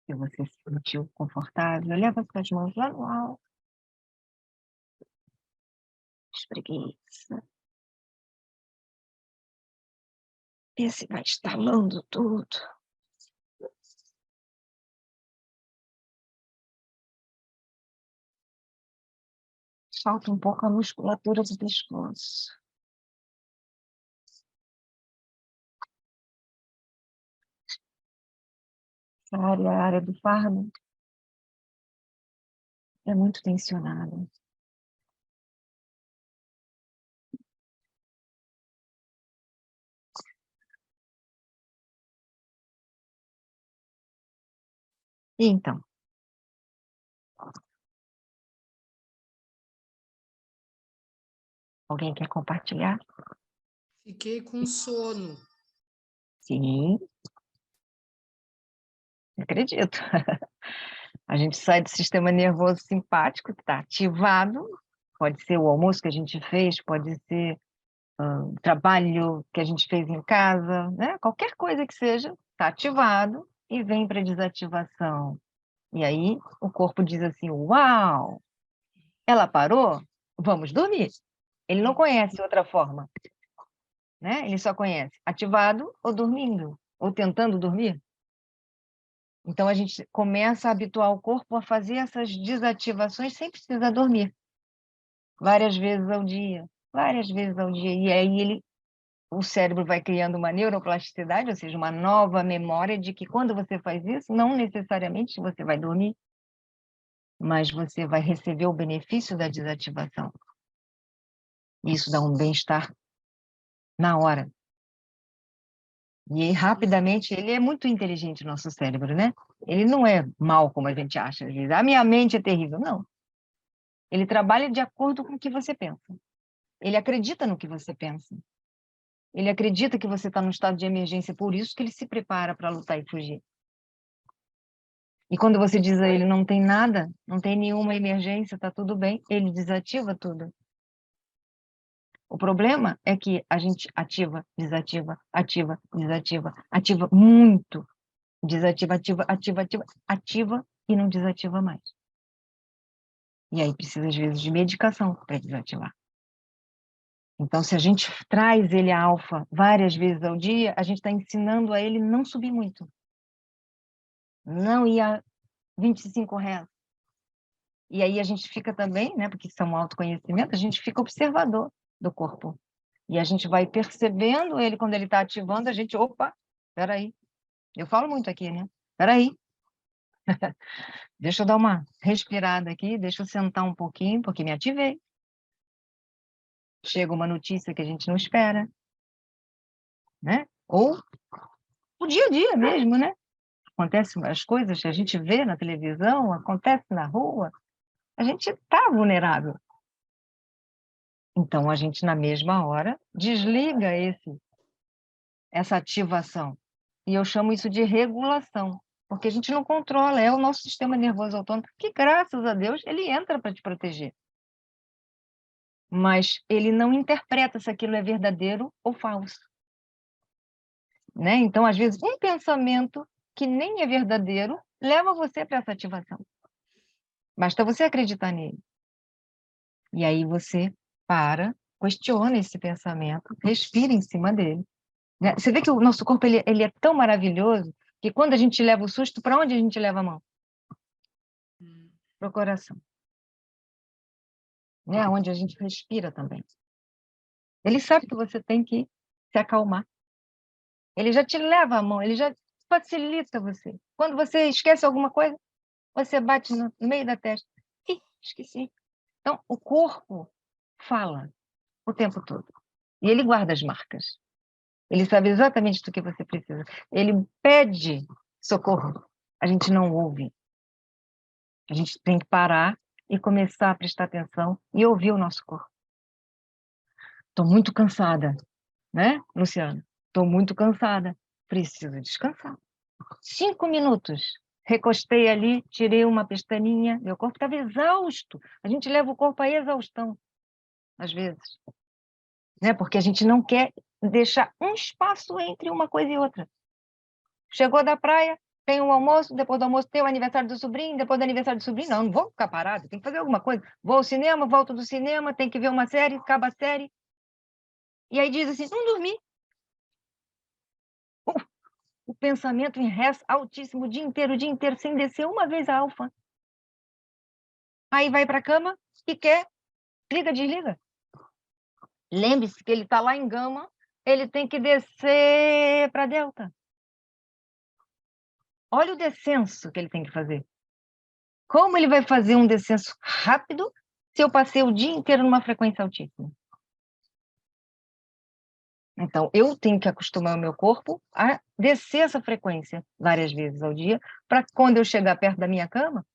Se você se sentiu confortável, leva suas mãos lá no alto. Espreguiça. Vê se vai estalando tudo. Solta um pouco a musculatura do pescoço. A área do fardo é muito tensionada. E então? Alguém quer compartilhar? Fiquei com sono. Sim. Acredito. A gente sai do sistema nervoso simpático, que está ativado. Pode ser o almoço que a gente fez, pode ser o trabalho que a gente fez em casa, né? Qualquer coisa que seja, está ativado e vem para desativação. E aí o corpo diz assim, uau, ela parou? Vamos dormir. Ele não conhece outra forma, né? Ele só conhece ativado ou dormindo, ou tentando dormir. Então, a gente começa a habituar o corpo a fazer essas desativações sem precisar dormir. Várias vezes ao dia, várias vezes ao dia. E aí o cérebro vai criando uma neuroplasticidade, ou seja, uma nova memória de que quando você faz isso, não necessariamente você vai dormir, mas você vai receber o benefício da desativação. Isso dá um bem-estar na hora. E aí, rapidamente, ele é muito inteligente, o nosso cérebro, né? Ele não é mal como a gente acha, às vezes. A minha mente é terrível. Não. Ele trabalha de acordo com o que você pensa. Ele acredita no que você pensa. Ele acredita que você está num estado de emergência, por isso que ele se prepara para lutar e fugir. E quando você diz a ele, não tem nada, não tem nenhuma emergência, está tudo bem, ele desativa tudo. O problema é que a gente ativa, desativa, ativa, desativa, ativa muito. Desativa, ativa e não desativa mais. E aí precisa, às vezes, de medicação para desativar. Então, se a gente traz ele a alfa várias vezes ao dia, a gente está ensinando a ele não subir muito. Não ir a 25 Hz. E aí a gente fica também, né, porque isso é um autoconhecimento, a gente fica observador do corpo. E a gente vai percebendo ele quando ele está ativando, a gente, opa, peraí. Eu falo muito aqui, né? Peraí. Deixa eu dar uma respirada aqui, deixa eu sentar um pouquinho, porque me ativei. Chega uma notícia que a gente não espera, né? Ou o dia a dia mesmo, né? Acontecem as coisas que a gente vê na televisão, acontece na rua, a gente está vulnerável. Então, a gente, na mesma hora, desliga essa ativação. E eu chamo isso de regulação, porque a gente não controla, é o nosso sistema nervoso autônomo, que, graças a Deus, ele entra para te proteger. mas ele não interpreta se aquilo é verdadeiro ou falso. Né? Então, às vezes, um pensamento que nem é verdadeiro leva você para essa ativação. Basta você acreditar nele. E aí você para, questiona esse pensamento, respira em cima dele. Né? Você vê que o nosso corpo ele é tão maravilhoso que quando a gente leva o susto, para onde a gente leva a mão? Para o coração. Né? Onde a gente respira também. Ele sabe que você tem que se acalmar. Ele já te leva a mão, ele já facilita você. Quando você esquece alguma coisa, você bate no meio da testa. Ih, esqueci. Então, o corpo fala o tempo todo. E ele guarda as marcas. Ele sabe exatamente do que você precisa. Ele pede socorro. A gente não ouve. A gente tem que parar e começar a prestar atenção e ouvir o nosso corpo. Estou muito cansada, né, Luciana? Estou muito cansada. Preciso descansar. 5 minutos. Recostei ali, tirei uma pestaninha. Meu corpo estava exausto. A gente leva o corpo à exaustão, às vezes. Né? Porque a gente não quer deixar um espaço entre uma coisa e outra. Chegou da praia, tem um almoço, depois do almoço tem o aniversário do sobrinho, depois do aniversário do sobrinho, não vou ficar parado, tem que fazer alguma coisa. Vou ao cinema, volto do cinema, tem que ver uma série, acaba a série. E aí diz assim, não dormi. O pensamento em res altíssimo o dia inteiro, sem descer uma vez a alfa. Aí vai para a cama e quer, liga, desliga. Lembre-se que ele está lá em gama, ele tem que descer para delta. Olha o descenso que ele tem que fazer. Como ele vai fazer um descenso rápido se eu passei o dia inteiro numa frequência altíssima? Então, eu tenho que acostumar o meu corpo a descer essa frequência várias vezes ao dia, para quando eu chegar perto da minha cama,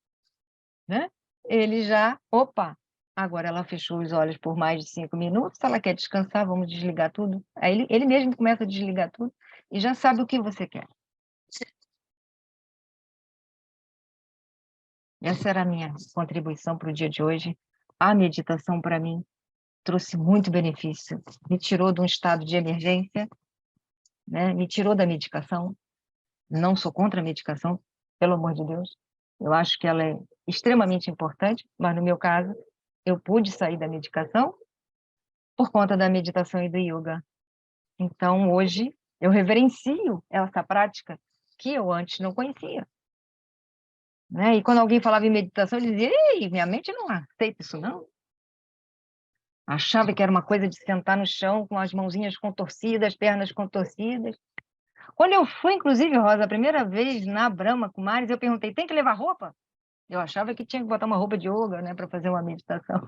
né, ele já, opa, agora ela fechou os olhos por mais de 5 minutos, se ela quer descansar, vamos desligar tudo. Aí ele mesmo começa a desligar tudo e já sabe o que você quer. Essa era a minha contribuição para o dia de hoje. A meditação, para mim, trouxe muito benefício. Me tirou de um estado de emergência, né? Me tirou da medicação. Não sou contra a medicação, pelo amor de Deus. Eu acho que ela é extremamente importante, mas no meu caso, eu pude sair da medicação por conta da meditação e do yoga. Então, hoje, eu reverencio essa prática que eu antes não conhecia. Né? E quando alguém falava em meditação, eu dizia, ei, minha mente não aceita isso, não. Achava que era uma coisa de sentar no chão com as mãozinhas contorcidas, pernas contorcidas. Quando eu fui, inclusive, Rosa, a primeira vez na Brahma Kumaris, eu perguntei, tem que levar roupa? Eu achava que tinha que botar uma roupa de yoga, né, para fazer uma meditação.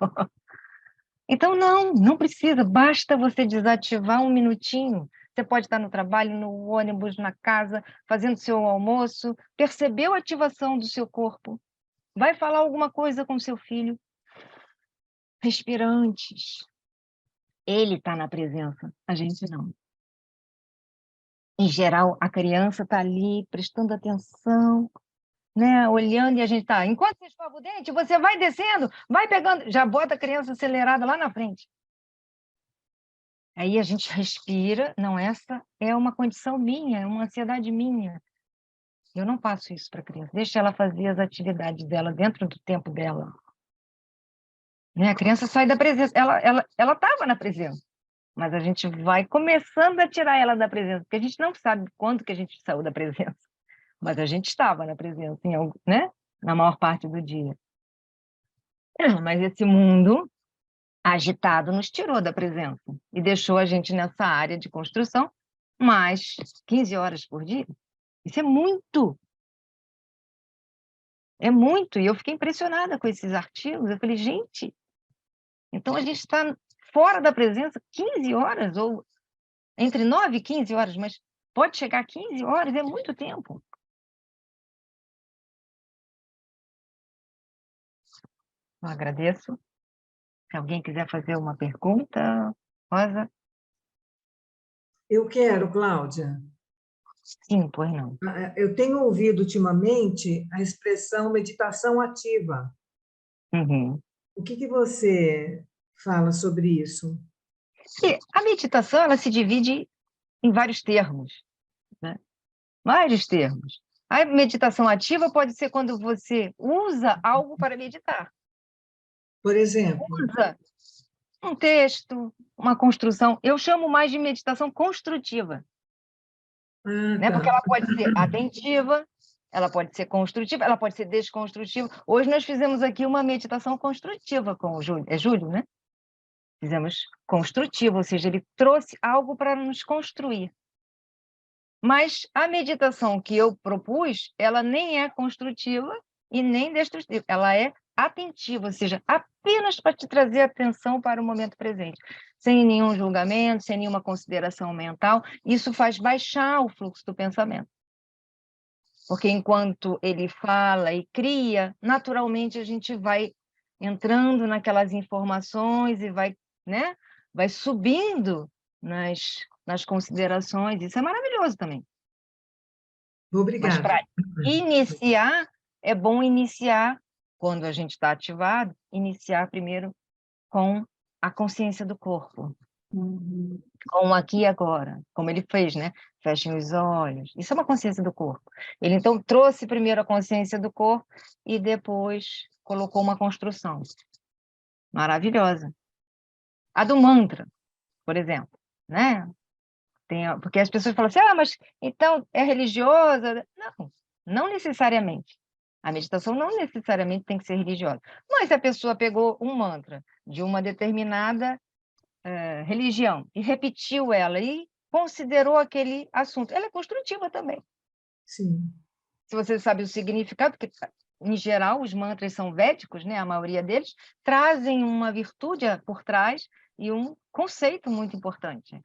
Então, não precisa, basta você desativar 1 minutinho. Você pode estar no trabalho, no ônibus, na casa, fazendo seu almoço, percebeu a ativação do seu corpo. Vai falar alguma coisa com seu filho. Respira antes. Ele está na presença, a gente não. Em geral, a criança está ali, prestando atenção, né? Olhando, e a gente está... Enquanto você escova o dente, você vai descendo, vai pegando... Já bota a criança acelerada lá na frente. Aí a gente respira. Não, essa é uma condição minha, é uma ansiedade minha. Eu não passo isso para a criança. Deixa ela fazer as atividades dela dentro do tempo dela. Né? A criança sai da presença. Ela estava na presença. Mas a gente vai começando a tirar ela da presença, porque a gente não sabe quando que a gente saiu da presença. Mas a gente estava na presença, né? Na maior parte do dia. Mas esse mundo agitado nos tirou da presença e deixou a gente nessa área de construção mais 15 horas por dia. Isso é muito. É muito. E eu fiquei impressionada com esses artigos. Eu falei, gente, então a gente está fora da presença 15 horas, ou entre 9 e 15 horas, mas pode chegar a 15 horas, é muito tempo. Eu agradeço. Se alguém quiser fazer uma pergunta, Rosa? Eu quero, Cláudia. Sim, pois não. Eu tenho ouvido ultimamente a expressão meditação ativa. Uhum. O que você fala sobre isso? E a meditação, ela se divide em vários termos, né? Vários termos. A meditação ativa pode ser quando você usa algo para meditar. Por exemplo, Usa um texto, uma construção. Eu chamo mais de meditação construtiva, né? Porque tá. ela pode ser atentiva, ela pode ser construtiva, ela pode ser desconstrutiva. Hoje nós fizemos aqui uma meditação construtiva com o Júlio. É Júlio, né? Fizemos construtiva, ou seja, ele trouxe algo para nos construir. Mas a meditação que eu propus, ela nem é construtiva e nem destrutiva. Ela é atentiva, ou seja, apenas para te trazer atenção para o momento presente, sem nenhum julgamento, sem nenhuma consideração mental. Isso faz baixar o fluxo do pensamento. Porque enquanto ele fala e cria, naturalmente a gente vai entrando naquelas informações e vai, né, vai subindo nas considerações. Isso é maravilhoso também. Mas Obrigada. para iniciar, é bom iniciar, quando a gente está ativado, iniciar primeiro com a consciência do corpo, com o aqui e agora, como ele fez, né? Fechem os olhos. Isso é uma consciência do corpo. Ele, então, trouxe primeiro a consciência do corpo e depois colocou uma construção maravilhosa. A do mantra, por exemplo, né? Porque as pessoas falam assim, mas então é religiosa? Não, não necessariamente. A meditação não necessariamente tem que ser religiosa. Mas se a pessoa pegou um mantra de uma determinada religião e repetiu ela e considerou aquele assunto, ela é construtiva também. Sim. Se você sabe o significado, porque, em geral, os mantras são védicos, né? A maioria deles trazem uma virtude por trás e um conceito muito importante.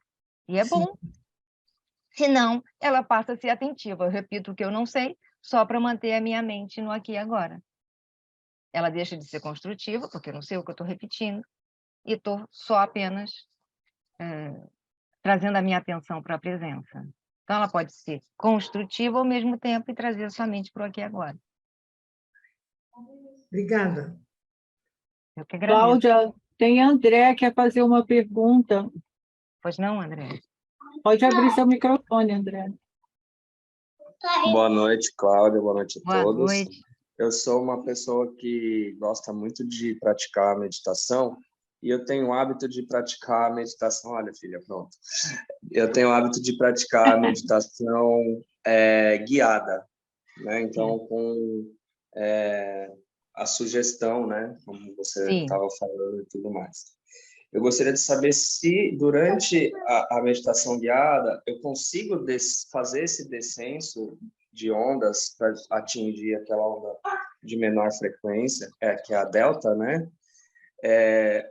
E é Sim. bom. Senão, ela passa a ser atentiva. Eu repito o que eu não sei, só para manter a minha mente no aqui e agora. Ela deixa de ser construtiva, porque eu não sei o que eu estou repetindo, e estou só apenas trazendo a minha atenção para a presença. Então, ela pode ser construtiva ao mesmo tempo e trazer a sua mente para o aqui e agora. Obrigada. Eu que agradeço. Cláudia, tem André que quer fazer uma pergunta. Pois não, André? Pode abrir seu microfone, André. Boa noite, Cláudia. Boa noite a Boa todos. noite. Eu sou uma pessoa que gosta muito de praticar a meditação e eu tenho o hábito de praticar a meditação. Olha, filha, pronto. Eu tenho o hábito de praticar a meditação guiada, né? Então, com a sugestão, né? Como você estava falando e tudo mais. Eu gostaria de saber se, durante a meditação guiada, eu consigo fazer esse descenso de ondas para atingir aquela onda de menor frequência, que é a delta, né?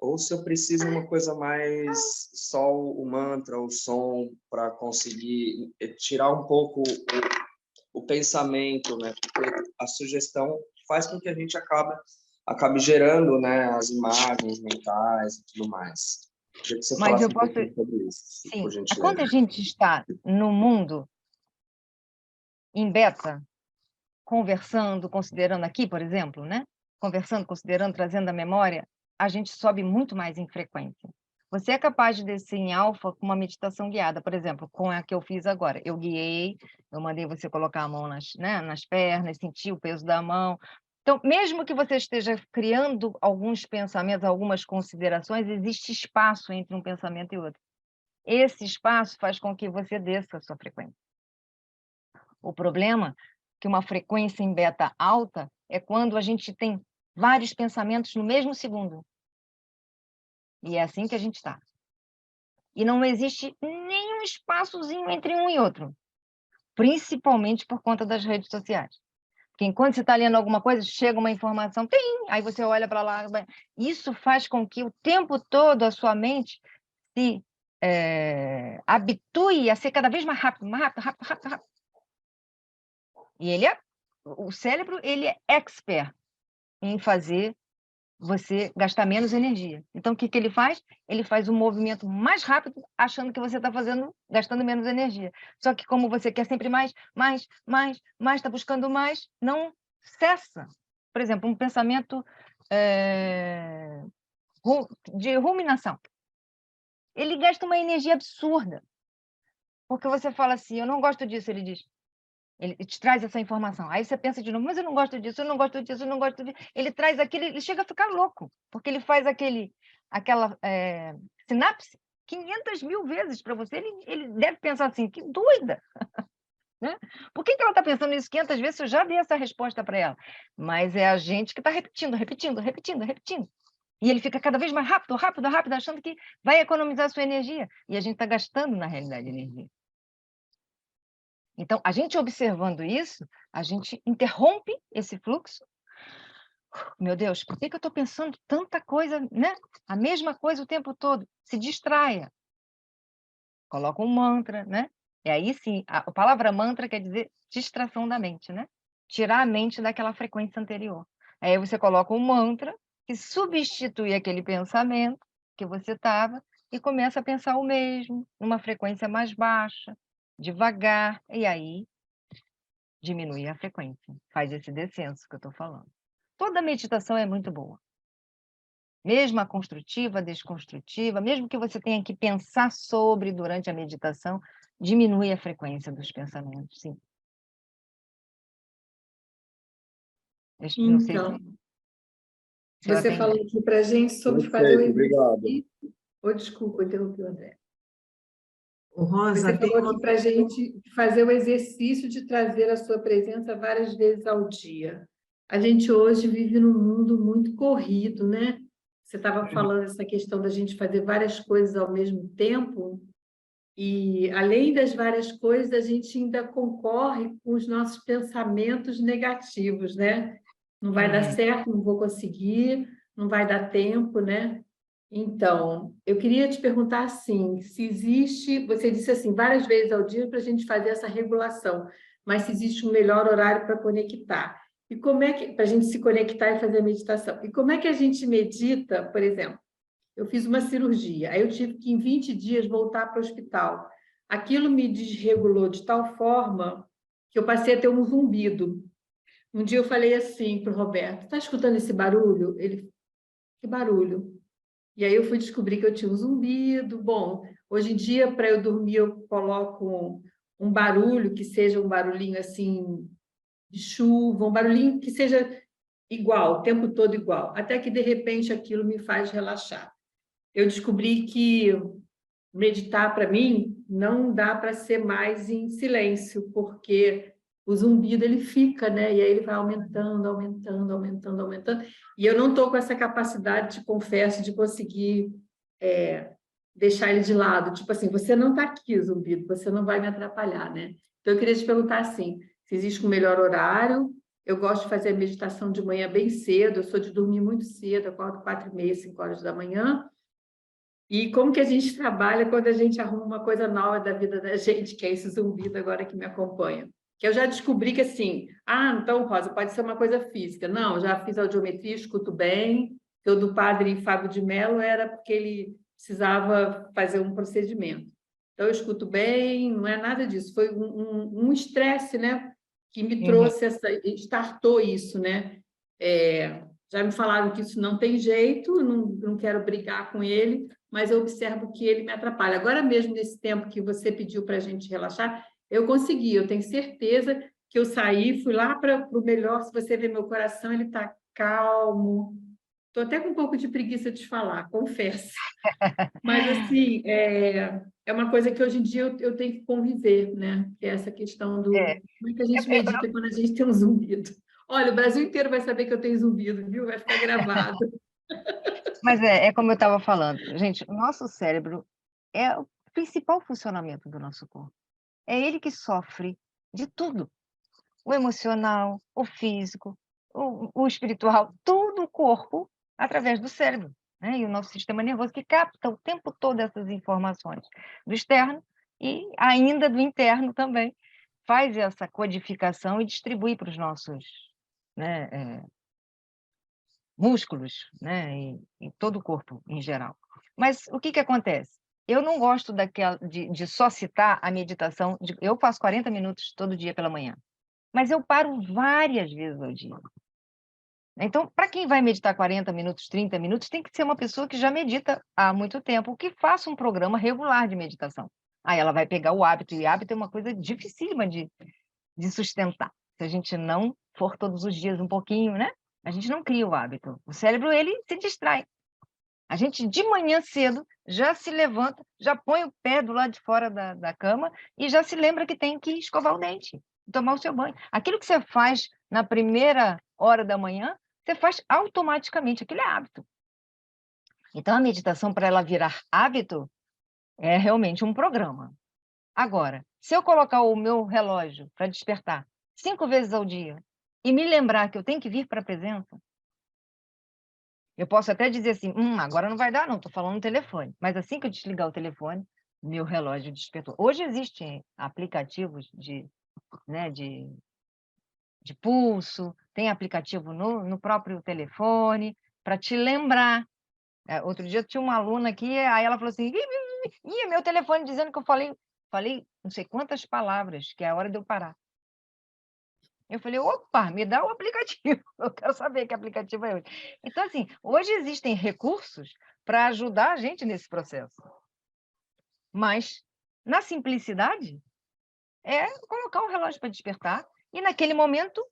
Ou se eu preciso de uma coisa mais só o mantra, o som, para conseguir tirar um pouco o pensamento, né? Porque a sugestão faz com que a gente acabe gerando, né, as imagens mentais e tudo mais. Queria que você Mas eu falasse um posso... pouquinho sobre isso, Sim. por gentileza. Quando a gente está no mundo em beta, conversando, considerando aqui, por exemplo, né? Conversando, considerando, trazendo a memória, a gente sobe muito mais em frequência. Você é capaz de descer em alfa com uma meditação guiada, por exemplo, com a que eu fiz agora. Eu guiei, eu mandei você colocar a mão nas pernas, sentir o peso da mão. Então, mesmo que você esteja criando alguns pensamentos, algumas considerações, existe espaço entre um pensamento e outro. Esse espaço faz com que você desça a sua frequência. O problema é que uma frequência em beta alta é quando a gente tem vários pensamentos no mesmo segundo. E é assim que a gente está. E não existe nenhum espaçozinho entre um e outro, principalmente por conta das redes sociais. Porque enquanto você está lendo alguma coisa, chega uma informação, aí você olha para lá. Isso faz com que o tempo todo a sua mente se habitue a ser cada vez mais rápido, mais rápido, rápido, rápido, rápido. E o cérebro, ele é expert em fazer você gastar menos energia. Então, o que ele faz? Ele faz um movimento mais rápido, achando que você está gastando menos energia. Só que como você quer sempre mais, está buscando mais, não cessa. Por exemplo, um pensamento de ruminação. Ele gasta uma energia absurda. Porque você fala assim, eu não gosto disso, ele diz. Ele te traz essa informação. Aí você pensa de novo, mas eu não gosto disso, eu não gosto disso, eu não gosto disso. Ele traz aquilo, ele chega a ficar louco, porque ele faz aquela sinapse 500.000 vezes para você. Ele deve pensar assim, que doida! Né? Por que ela está pensando nisso 500 vezes se eu já dei essa resposta para ela? Mas é a gente que está repetindo. E ele fica cada vez mais rápido, achando que vai economizar sua energia. E a gente está gastando, na realidade, energia. Então, a gente observando isso, a gente interrompe esse fluxo. Meu Deus, por que eu estou pensando tanta coisa, né? A mesma coisa o tempo todo. Se distraia. Coloca um mantra, né? E aí sim, a palavra mantra quer dizer distração da mente, né? Tirar a mente daquela frequência anterior. Aí você coloca um mantra que substitui aquele pensamento que você estava e começa a pensar o mesmo, numa frequência mais baixa, devagar, e aí diminui a frequência, faz esse descenso que eu estou falando. Toda meditação é muito boa. Mesmo a construtiva, a desconstrutiva, mesmo que você tenha que pensar sobre durante a meditação, diminui a frequência dos pensamentos, sim. Eu não sei Então, se ela você tem falou ideia. aqui para a gente sobre fazer o Perfeito, obrigado. exercício. Oh, desculpa, interrompi o André. O Rosa, Você tem falou uma aqui para a gente fazer o exercício de trazer a sua presença várias vezes ao dia. A gente hoje vive num mundo muito corrido, né? Você estava falando essa questão da gente fazer várias coisas ao mesmo tempo, e além das várias coisas, a gente ainda concorre com os nossos pensamentos negativos, né? Não vai dar certo, não vou conseguir, não vai dar tempo, né? Então, eu queria te perguntar assim, se existe, você disse assim, várias vezes ao dia para a gente fazer essa regulação, mas se existe um melhor horário para conectar. E como é que, para a gente se conectar e fazer a meditação? E como é que a gente medita, por exemplo? Eu fiz uma cirurgia, aí eu tive que, em 20 dias, voltar para o hospital. Aquilo me desregulou de tal forma que eu passei a ter um zumbido. Um dia eu falei assim para o Roberto, está escutando esse barulho? Ele, que barulho? E aí eu fui descobrir que eu tinha um zumbido. Bom, hoje em dia, para eu dormir, eu coloco um barulho que seja um barulhinho assim de chuva, um barulhinho que seja igual, o tempo todo igual, até que de repente aquilo me faz relaxar. Eu descobri que meditar para mim não dá para ser mais em silêncio, porque o zumbido ele fica, né? E aí ele vai aumentando, e eu não estou com essa capacidade, te confesso, de conseguir deixar ele de lado. Tipo assim, você não está aqui, zumbido, você não vai me atrapalhar, né? Então eu queria te perguntar assim, se existe um melhor horário. Eu gosto de fazer a meditação de manhã bem cedo, eu sou de dormir muito cedo, acordo 4h30, 5 horas da manhã. E como que a gente trabalha quando a gente arruma uma coisa nova da vida da gente, que é esse zumbido agora que me acompanha? Que eu já descobri que assim, então, Rosa, pode ser uma coisa física. Não, já fiz audiometria, escuto bem. O do padre Fábio de Mello era porque ele precisava fazer um procedimento. Então, eu escuto bem, não é nada disso. Foi um estresse, né? Que me trouxe startou isso, né? Já me falaram que isso não tem jeito, não quero brigar com ele, mas eu observo que ele me atrapalha. Agora mesmo, nesse tempo que você pediu para a gente relaxar, eu consegui, eu tenho certeza que eu saí, fui lá para o melhor. Se você ver meu coração, ele está calmo. Estou até com um pouco de preguiça de falar, confesso. Mas, assim, é uma coisa que hoje em dia eu tenho que conviver, né? Que é essa questão do... Como é que a gente medita quando a gente tem um zumbido? Olha, o Brasil inteiro vai saber que eu tenho zumbido, viu? Vai ficar gravado. Mas é como eu estava falando, gente, o nosso cérebro é o principal funcionamento do nosso corpo. É ele que sofre de tudo. O emocional, o físico, o espiritual, tudo o corpo através do cérebro, né? E o nosso sistema nervoso que capta o tempo todo essas informações do externo e ainda do interno também, faz essa codificação e distribui para os nossos, né, músculos, né, e todo o corpo em geral. Mas o que acontece? Eu não gosto de só citar a meditação. Eu faço 40 minutos todo dia pela manhã, mas eu paro várias vezes ao dia. Então, para quem vai meditar 40 minutos, 30 minutos, tem que ser uma pessoa que já medita há muito tempo, que faça um programa regular de meditação. Aí ela vai pegar o hábito, e hábito é uma coisa dificílima de sustentar. Se a gente não for todos os dias um pouquinho, né? A gente não cria o hábito. O cérebro, ele se distrai. A gente, de manhã cedo, já se levanta, já põe o pé do lado de fora da cama e já se lembra que tem que escovar o dente, tomar o seu banho. Aquilo que você faz na primeira hora da manhã, você faz automaticamente, aquilo é hábito. Então, a meditação, para ela virar hábito, é realmente um programa. Agora, se eu colocar o meu relógio para despertar 5 vezes ao dia e me lembrar que eu tenho que vir para a presença, eu posso até dizer assim, agora não vai dar não, estou falando no telefone. Mas assim que eu desligar o telefone, meu relógio despertou. Hoje existem aplicativos né, de pulso, tem aplicativo no próprio telefone para te lembrar. Outro dia tinha uma aluna aqui, aí ela falou assim, meu telefone dizendo que eu falei não sei quantas palavras, que é a hora de eu parar. Eu falei, opa, me dá o aplicativo, eu quero saber que aplicativo é hoje. Então, assim, hoje existem recursos para ajudar a gente nesse processo. Mas, na simplicidade, é colocar um relógio para despertar e, naquele momento,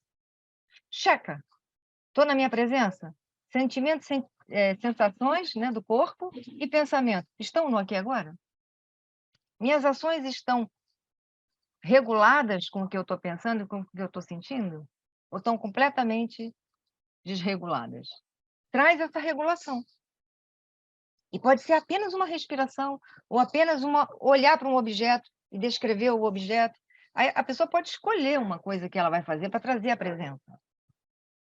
checa. Estou na minha presença? Sentimentos, sensações, né, do corpo e pensamento estão no aqui e agora? Minhas ações estão reguladas com o que eu estou pensando, com o que eu estou sentindo? Ou estão completamente desreguladas? Traz essa regulação. E pode ser apenas uma respiração, ou apenas olhar para um objeto e descrever o objeto. Aí a pessoa pode escolher uma coisa que ela vai fazer para trazer a presença.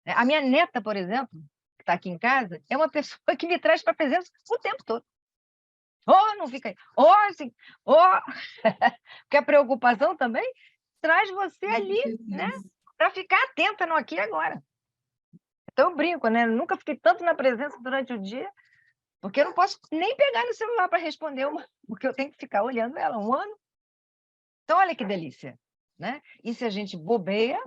A minha neta, por exemplo, que está aqui em casa, é uma pessoa que me traz para a presença o tempo todo. Não fica aí. Assim, porque a preocupação também traz você ali, né? Para ficar atenta no aqui e agora. Então eu brinco, né? Eu nunca fiquei tanto na presença durante o dia, porque eu não posso nem pegar no celular para responder porque eu tenho que ficar olhando ela um ano. Então, olha que delícia, né? E se a gente bobeia,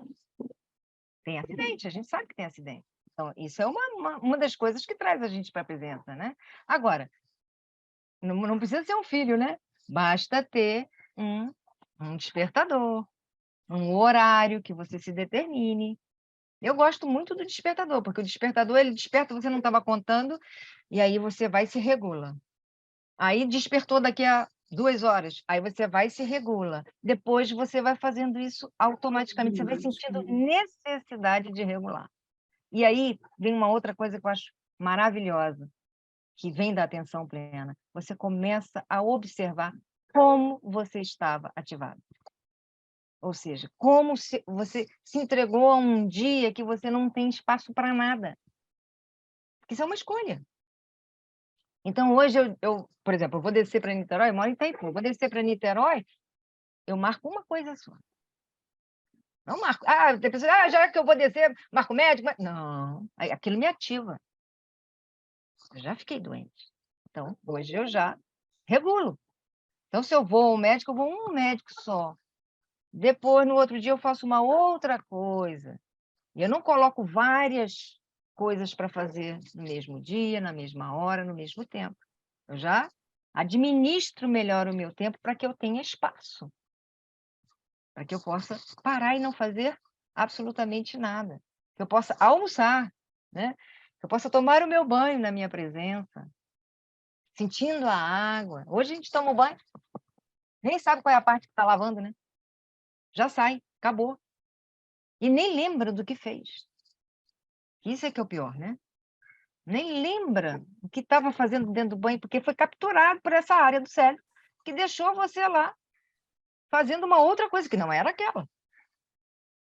tem acidente, a gente sabe que tem acidente. Então, isso é uma das coisas que traz a gente para a presença, né? Agora, não precisa ser um filho, né? Basta ter um despertador, um horário que você se determine. Eu gosto muito do despertador, porque o despertador, ele desperta, você não estava contando, e aí você vai e se regula. Aí despertou daqui a 2 horas, aí você vai e se regula. Depois você vai fazendo isso automaticamente, você vai sentindo necessidade de regular. E aí vem uma outra coisa que eu acho maravilhosa, que vem da atenção plena. Você começa a observar como você estava ativado. Ou seja, como você se entregou a um dia que você não tem espaço para nada. Porque isso é uma escolha. Então, hoje, por exemplo, eu vou descer para Niterói, eu moro em Itaipu, vou descer para Niterói, eu marco uma coisa só. Não marco, tem pessoas, já que eu vou descer, marco médico, não, aquilo me ativa. Eu já fiquei doente. Então, hoje eu já regulo. Então, se eu vou ao médico, eu vou a um médico só. Depois, no outro dia, eu faço uma outra coisa. E eu não coloco várias coisas para fazer no mesmo dia, na mesma hora, no mesmo tempo. Eu já administro melhor o meu tempo para que eu tenha espaço. Para que eu possa parar e não fazer absolutamente nada. Que eu possa almoçar, né? Que eu possa tomar o meu banho na minha presença, sentindo a água. Hoje a gente toma o banho, nem sabe qual é a parte que está lavando, né? Já sai, acabou. E nem lembra do que fez. Isso é que é o pior, né? Nem lembra o que estava fazendo dentro do banho, porque foi capturado por essa área do cérebro, que deixou você lá fazendo uma outra coisa que não era aquela.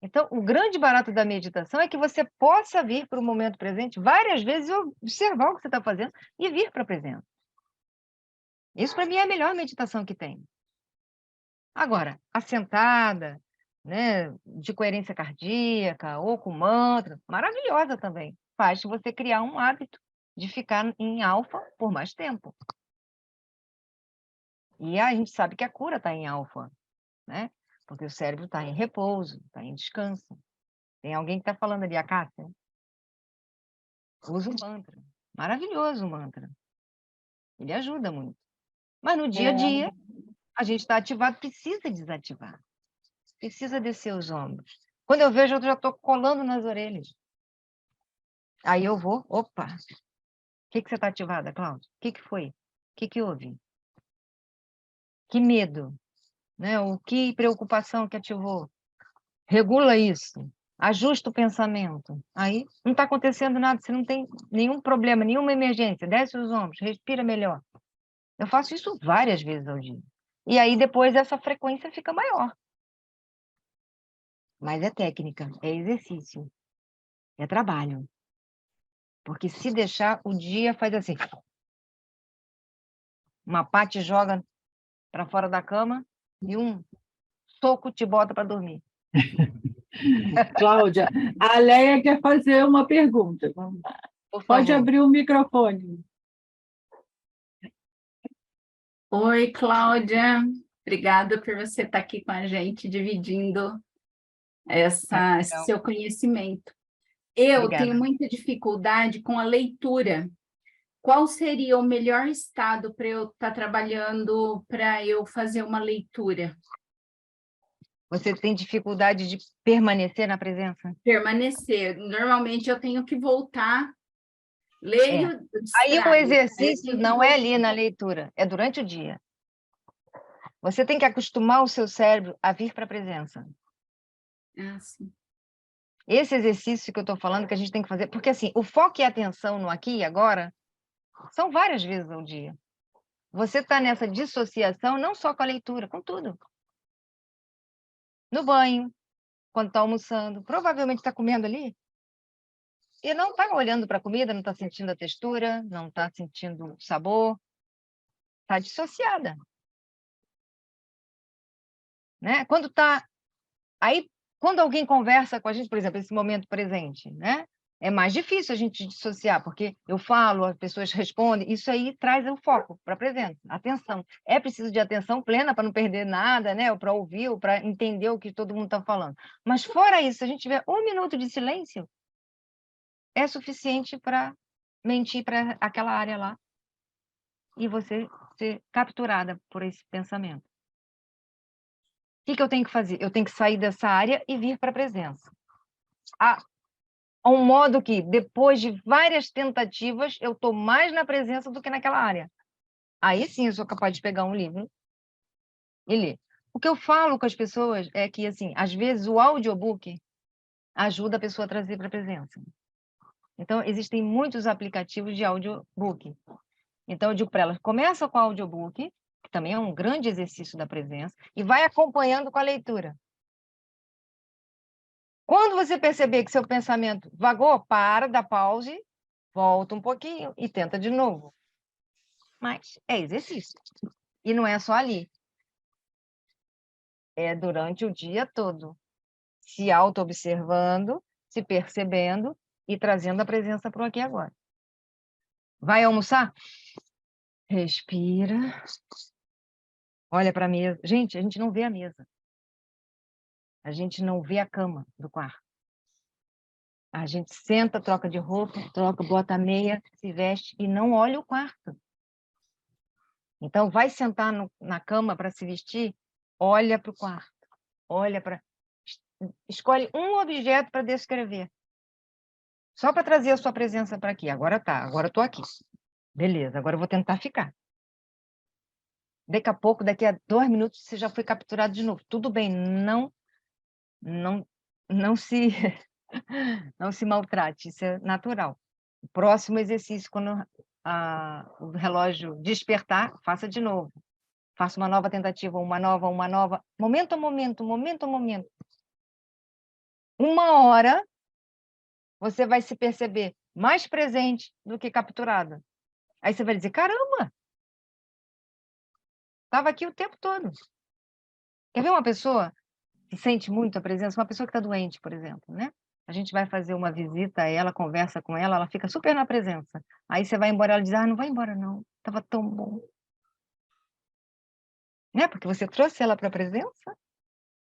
Então, o grande barato da meditação é que você possa vir para o momento presente várias vezes e observar o que você está fazendo e vir para a presença. Isso, para mim, é a melhor meditação que tem. Agora, assentada, né, de coerência cardíaca ou com mantra, maravilhosa também. Faz você criar um hábito de ficar em alfa por mais tempo. E a gente sabe que a cura está em alfa, né? Porque o cérebro está em repouso, está em descanso. Tem alguém que está falando ali, a Cássia? Usa o mantra. Maravilhoso o mantra. Ele ajuda muito. Mas no dia a dia, a gente está ativado, precisa desativar. Precisa descer os ombros. Quando eu vejo, eu já estou colando nas orelhas. Aí eu vou, opa, o que você está ativada, Cláudia? O que foi? O que houve? Que medo, né? O que preocupação que ativou? Regula isso. Ajusta o pensamento. Aí não está acontecendo nada, você não tem nenhum problema, nenhuma emergência. Desce os ombros, respira melhor. Eu faço isso várias vezes ao dia. E aí depois essa frequência fica maior. Mas é técnica, é exercício, é trabalho. Porque se deixar, o dia faz assim. Uma pá te joga para fora da cama e um soco te bota para dormir. Cláudia, a Leia quer fazer uma pergunta. Por Pode favor. abrir o microfone. Oi, Cláudia. Obrigada por você estar aqui com a gente, dividindo esse seu conhecimento. Eu Obrigada. tenho muita dificuldade com a leitura. Qual seria o melhor estado para eu estar trabalhando para eu fazer uma leitura? Você tem dificuldade de permanecer na presença? Permanecer. Normalmente eu tenho que voltar, leio, Aí o distraio. exercício não é ali na leitura, é durante o dia. Você tem que acostumar o seu cérebro a vir para a presença. Ah, sim. Esse exercício que eu estou falando que a gente tem que fazer, porque assim, o foco e a atenção no aqui e agora são várias vezes ao dia. Você está nessa dissociação não só com a leitura, com tudo. No banho, quando está almoçando, provavelmente está comendo ali e não está olhando para a comida, não está sentindo a textura, não está sentindo o sabor, está dissociada. Né? Quando alguém conversa com a gente, por exemplo, esse momento presente, né? É mais difícil a gente dissociar, porque eu falo, as pessoas respondem, isso aí traz o foco para a presença, atenção. É preciso de atenção plena para não perder nada, né? Ou para ouvir, ou para entender o que todo mundo está falando. Mas fora isso, se a gente tiver 1 minuto de silêncio, é suficiente para mentir para aquela área lá e você ser capturada por esse pensamento. O que eu tenho que fazer? Eu tenho que sair dessa área e vir para a presença. A um modo que, depois de várias tentativas, eu estou mais na presença do que naquela área. Aí sim eu sou capaz de pegar um livro e ler. O que eu falo com as pessoas é que, assim, às vezes o audiobook ajuda a pessoa a trazer para a presença. Então, existem muitos aplicativos de audiobook. Então, eu digo para elas, começa com o audiobook, que também é um grande exercício da presença, e vai acompanhando com a leitura. Quando você perceber que seu pensamento vagou, para, dá pause, volta um pouquinho e tenta de novo. Mas é exercício. E não é só ali. É durante o dia todo. Se auto-observando, se percebendo e trazendo a presença para o aqui e agora. Vai almoçar? Respira. Olha para a mesa. Gente, a gente não vê a mesa. A gente não vê a cama do quarto. A gente senta, troca de roupa, bota a meia, se veste e não olha o quarto. Então, vai sentar na cama para se vestir, olha para o quarto. Escolhe um objeto para descrever. Só para trazer a sua presença para aqui. Agora eu estou aqui. Beleza, agora eu vou tentar ficar. Daqui a pouco, daqui a 2 minutos, você já foi capturado de novo. Tudo bem, não se maltrate, isso é natural. O próximo exercício, quando o relógio despertar, faça de novo. Faça uma nova tentativa, uma nova. Momento a momento. 1 hora, você vai se perceber mais presente do que capturada. Aí você vai dizer, caramba! Estava aqui o tempo todo. Quer ver uma pessoa que sente muito a presença? Uma pessoa que está doente, por exemplo, né? A gente vai fazer uma visita a ela, conversa com ela fica super na presença. Aí você vai embora, ela diz, não vai embora não, estava tão bom. Né? Porque você trouxe ela para a presença,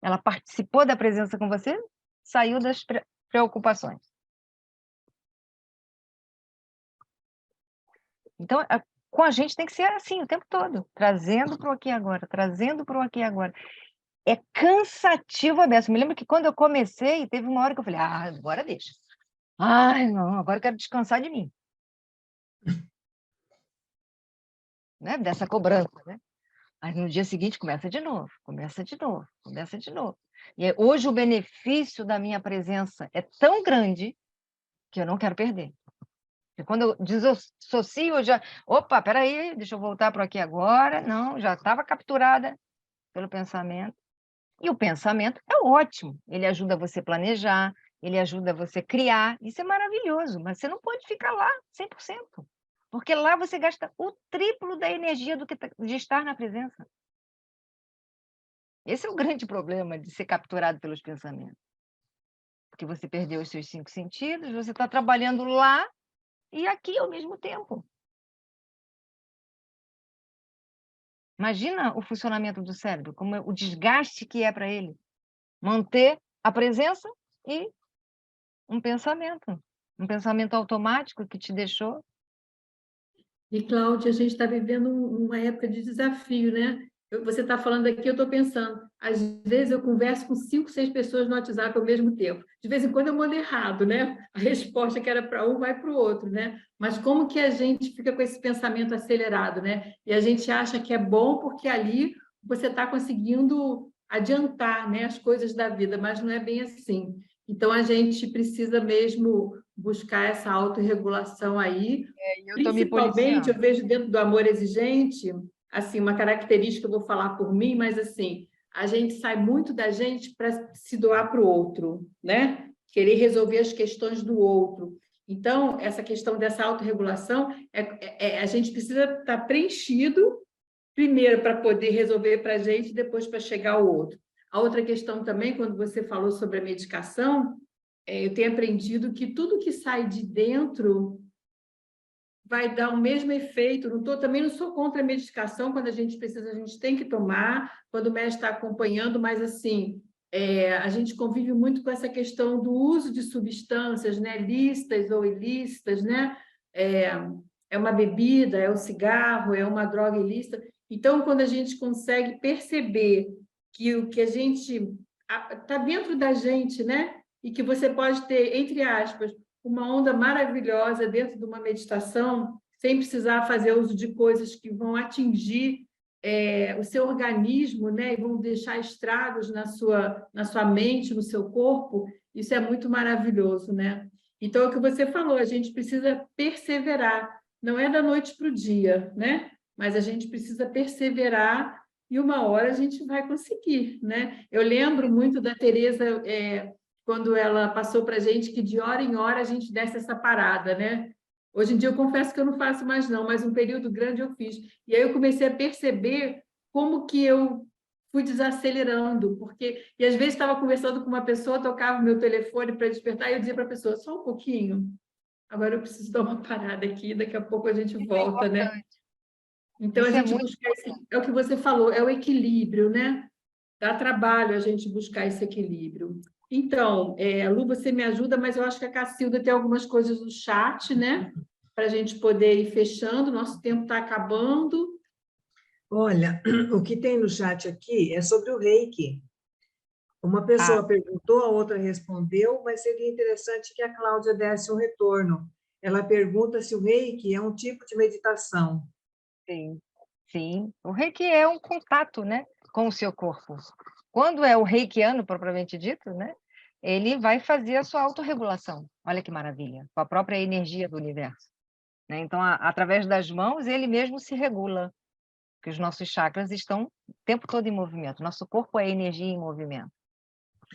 ela participou da presença com você, saiu das preocupações. Então, com a gente tem que ser assim o tempo todo, trazendo para o aqui e agora, trazendo para o aqui e agora. É cansativo a beça. Me lembro que quando eu comecei, teve uma hora que eu falei, agora deixa. Ai, não, agora eu quero descansar de mim. Né? Dessa cobrança, né? Aí no dia seguinte começa de novo, começa de novo, começa de novo. E hoje o benefício da minha presença é tão grande que eu não quero perder. Porque quando eu dissocio, eu já... Opa, peraí, deixa eu voltar para aqui agora. Não, já estava capturada pelo pensamento. E o pensamento é ótimo. Ele ajuda você a planejar, ele ajuda você a criar. Isso é maravilhoso, mas você não pode ficar lá 100%. Porque lá você gasta o triplo da energia do que de estar na presença. Esse é o grande problema de ser capturado pelos pensamentos. Porque você perdeu os seus 5 sentidos, você está trabalhando lá e aqui ao mesmo tempo. Imagina o funcionamento do cérebro, como o desgaste que é para ele manter a presença e um pensamento automático que te deixou. E, Cláudia, a gente está vivendo uma época de desafio, né? Você está falando aqui, eu estou pensando, às vezes eu converso com 5, 6 pessoas no WhatsApp ao mesmo tempo. De vez em quando eu mando errado, né? A resposta que era para um vai para o outro, né? Mas como que a gente fica com esse pensamento acelerado, né? E a gente acha que é bom porque ali você está conseguindo adiantar, né, as coisas da vida, mas não é bem assim. Então, a gente precisa mesmo buscar essa autorregulação aí. Eu estou me Principalmente, eu policiando. vejo dentro do amor exigente, assim, uma característica, eu vou falar por mim, mas assim, a gente sai muito da gente para se doar para o outro, né? Querer resolver as questões do outro. Então, essa questão dessa autorregulação, a gente precisa estar preenchido, primeiro para poder resolver para a gente, depois para chegar ao outro. A outra questão também, quando você falou sobre a medicação, eu tenho aprendido que tudo que sai de dentro vai dar o mesmo efeito. Também não sou contra a medicação, quando a gente precisa, a gente tem que tomar, quando o médico está acompanhando, mas assim, a gente convive muito com essa questão do uso de substâncias, né, lícitas ou ilícitas, né? É uma bebida, é um cigarro, é uma droga ilícita. Então, quando a gente consegue perceber que o que a gente está dentro da gente, né? E que você pode ter, entre aspas, uma onda maravilhosa dentro de uma meditação, sem precisar fazer uso de coisas que vão atingir o seu organismo, né? E vão deixar estragos na sua mente, no seu corpo. Isso é muito maravilhoso, né? Então, é o que você falou, a gente precisa perseverar. Não é da noite para o dia, né? Mas a gente precisa perseverar e uma hora a gente vai conseguir, né? Eu lembro muito da Teresa, quando ela passou para a gente que de hora em hora a gente desse essa parada, né? Hoje em dia eu confesso que eu não faço mais não, mas um período grande eu fiz. E aí eu comecei a perceber como que eu fui desacelerando, e às vezes estava conversando com uma pessoa, tocava o meu telefone para despertar, e eu dizia para a pessoa, só um pouquinho, agora eu preciso dar uma parada aqui, daqui a pouco a gente volta, né? Então, Isso a gente busca é o que você falou, é o equilíbrio, né? Dá trabalho a gente buscar esse equilíbrio. Então, Lu, você me ajuda, mas eu acho que a Cacilda tem algumas coisas no chat, né? Para a gente poder ir fechando, nosso tempo está acabando. Olha, o que tem no chat aqui é sobre o Reiki. Uma pessoa perguntou, a outra respondeu, mas seria interessante que a Cláudia desse um retorno. Ela pergunta se o Reiki é um tipo de meditação. Sim, sim. O reiki é um contato, né, com o seu corpo. Quando é o reikiano, propriamente dito, né, ele vai fazer a sua autorregulação. Olha que maravilha, com a própria energia do universo. Né? Então, através das mãos, ele mesmo se regula, porque os nossos chakras estão o tempo todo em movimento. Nosso corpo é energia em movimento.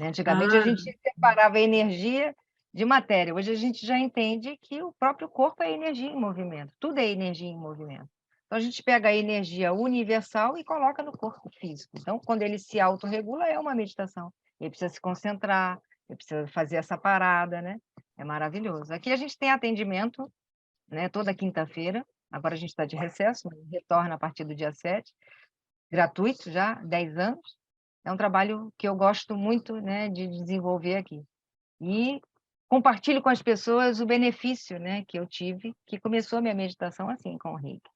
Antigamente, a gente separava a energia de matéria. Hoje, a gente já entende que o próprio corpo é energia em movimento. Tudo é energia em movimento. Então, a gente pega a energia universal e coloca no corpo físico. Então, quando ele se autorregula, é uma meditação. Ele precisa se concentrar, ele precisa fazer essa parada, né? É maravilhoso. Aqui a gente tem atendimento, né, toda quinta-feira. Agora a gente está de recesso, retorna a partir do dia 7. Gratuito já, 10 anos. É um trabalho que eu gosto muito, né, de desenvolver aqui. E compartilho com as pessoas o benefício, né, que eu tive, que começou a minha meditação assim, com o reiki.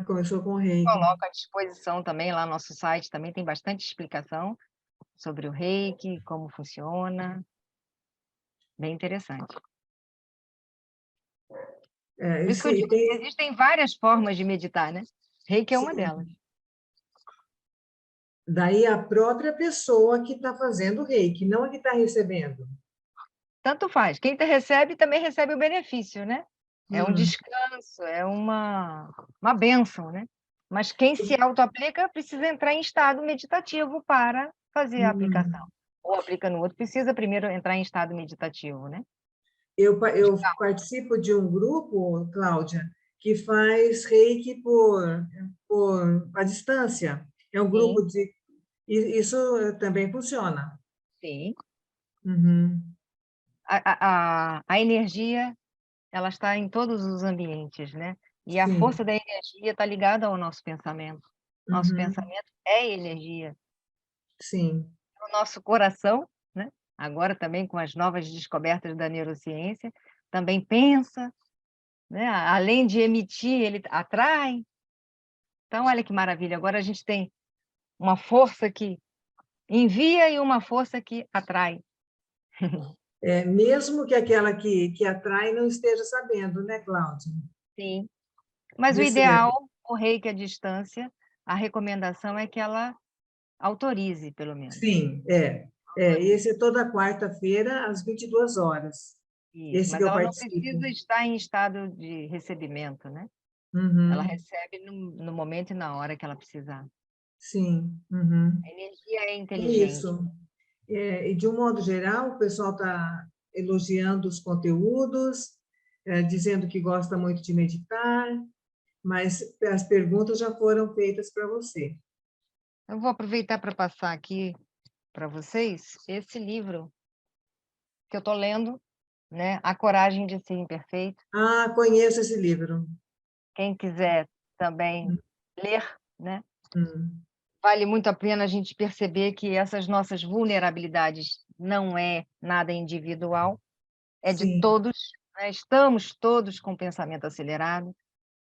Começou com o reiki. Coloco à disposição também, lá no nosso site também tem bastante explicação sobre o reiki, como funciona. Bem interessante. Por isso que eu digo, existem várias formas de meditar, né? Reiki é uma delas. Daí a própria pessoa que está fazendo o reiki, não a que está recebendo. Tanto faz. Quem recebe também recebe o benefício, né? É um descanso, é uma bênção, né? Mas quem se auto-aplica precisa entrar em estado meditativo para fazer a aplicação. Ou aplica no outro, precisa primeiro entrar em estado meditativo, né? Eu participo de um grupo, Cláudia, que faz reiki à distância. É um grupo de... Isso também funciona. Sim. Uhum. A energia, ela está em todos os ambientes, né? E a força da energia está ligada ao nosso pensamento. Nosso pensamento é energia. Sim. O nosso coração, né? Agora também com as novas descobertas da neurociência, também pensa, né? Além de emitir, ele atrai. Então, olha que maravilha, agora a gente tem uma força que envia e uma força que atrai. Mesmo que aquela que atrai não esteja sabendo, né, Cláudia? Sim. Mas o ideal, o reiki à distância, a recomendação é que ela autorize, pelo menos. Sim, esse é toda quarta-feira, às 22 horas. Isso, Esse mas que eu ela não participo. precisa estar em estado de recebimento, né? Ela recebe no momento e na hora que ela precisar. Sim. A energia é inteligente. Isso. E de um modo geral, o pessoal está elogiando os conteúdos, dizendo que gosta muito de meditar, mas as perguntas já foram feitas para você. Eu vou aproveitar para passar aqui para vocês esse livro que eu estou lendo, né? A Coragem de Ser Imperfeito. Conheço esse livro. Quem quiser também ler, né? Vale muito a pena a gente perceber que essas nossas vulnerabilidades não é nada individual, é de todos, né? Estamos todos com pensamento acelerado,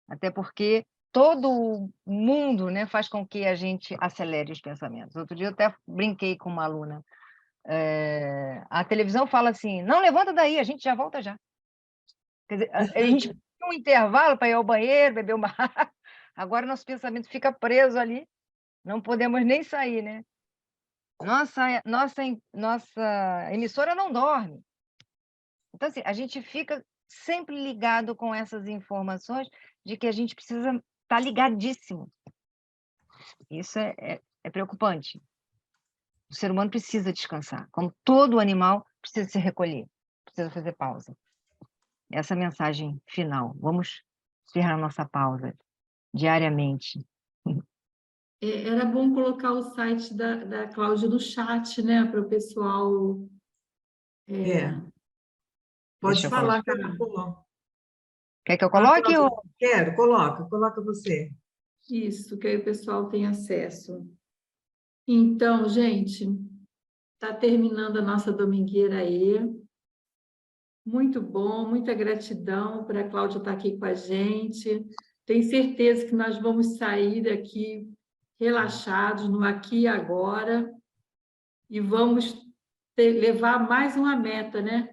até porque todo mundo, né, faz com que a gente acelere os pensamentos. Outro dia eu até brinquei com uma aluna. A televisão fala assim, não levanta daí, a gente já volta já. Quer dizer, a gente tem um intervalo para ir ao banheiro, beber uma água. Agora nosso pensamento fica preso ali, não podemos nem sair, né? Nossa emissora não dorme. Então, assim, a gente fica sempre ligado com essas informações de que a gente precisa estar ligadíssimo. Isso é preocupante. O ser humano precisa descansar, como todo animal precisa se recolher, precisa fazer pausa. Essa é a mensagem final. Vamos ter a nossa pausa diariamente. Era bom colocar o site da Cláudia no chat, né, para o pessoal... Pode falar, que eu coloco. Quer que eu coloque? Quero, coloca você. Isso, que aí o pessoal tem acesso. Então, gente, está terminando a nossa domingueira aí. Muito bom, muita gratidão por a Cláudia estar aqui com a gente. Tenho certeza que nós vamos sair daqui relaxados, no aqui e agora, e vamos levar mais uma meta, né?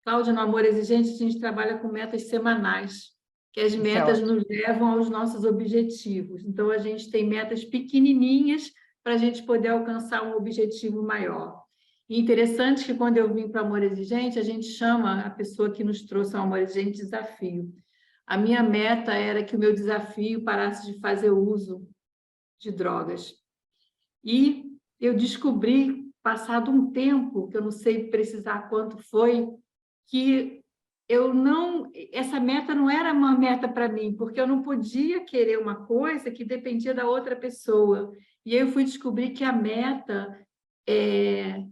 Cláudia, no Amor Exigente, a gente trabalha com metas semanais, que as metas nos levam aos nossos objetivos. Então, a gente tem metas pequenininhas para a gente poder alcançar um objetivo maior. E interessante que, quando eu vim para o Amor Exigente, a gente chama a pessoa que nos trouxe ao Amor Exigente desafio. A minha meta era que o meu desafio parasse de fazer uso de drogas. E eu descobri, passado um tempo, que eu não sei precisar quanto foi, que essa meta não era uma meta para mim, porque eu não podia querer uma coisa que dependia da outra pessoa. E aí eu fui descobrir que a meta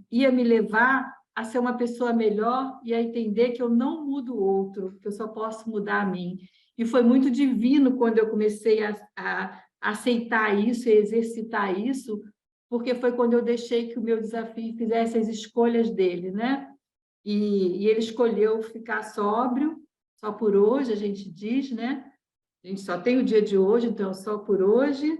ia me levar a ser uma pessoa melhor e a entender que eu não mudo o outro, que eu só posso mudar a mim. E foi muito divino quando eu comecei a aceitar isso e exercitar isso, porque foi quando eu deixei que o meu desafio fizesse as escolhas dele, né? e ele escolheu ficar sóbrio, só por hoje, a gente diz, né? A gente só tem o dia de hoje, então só por hoje.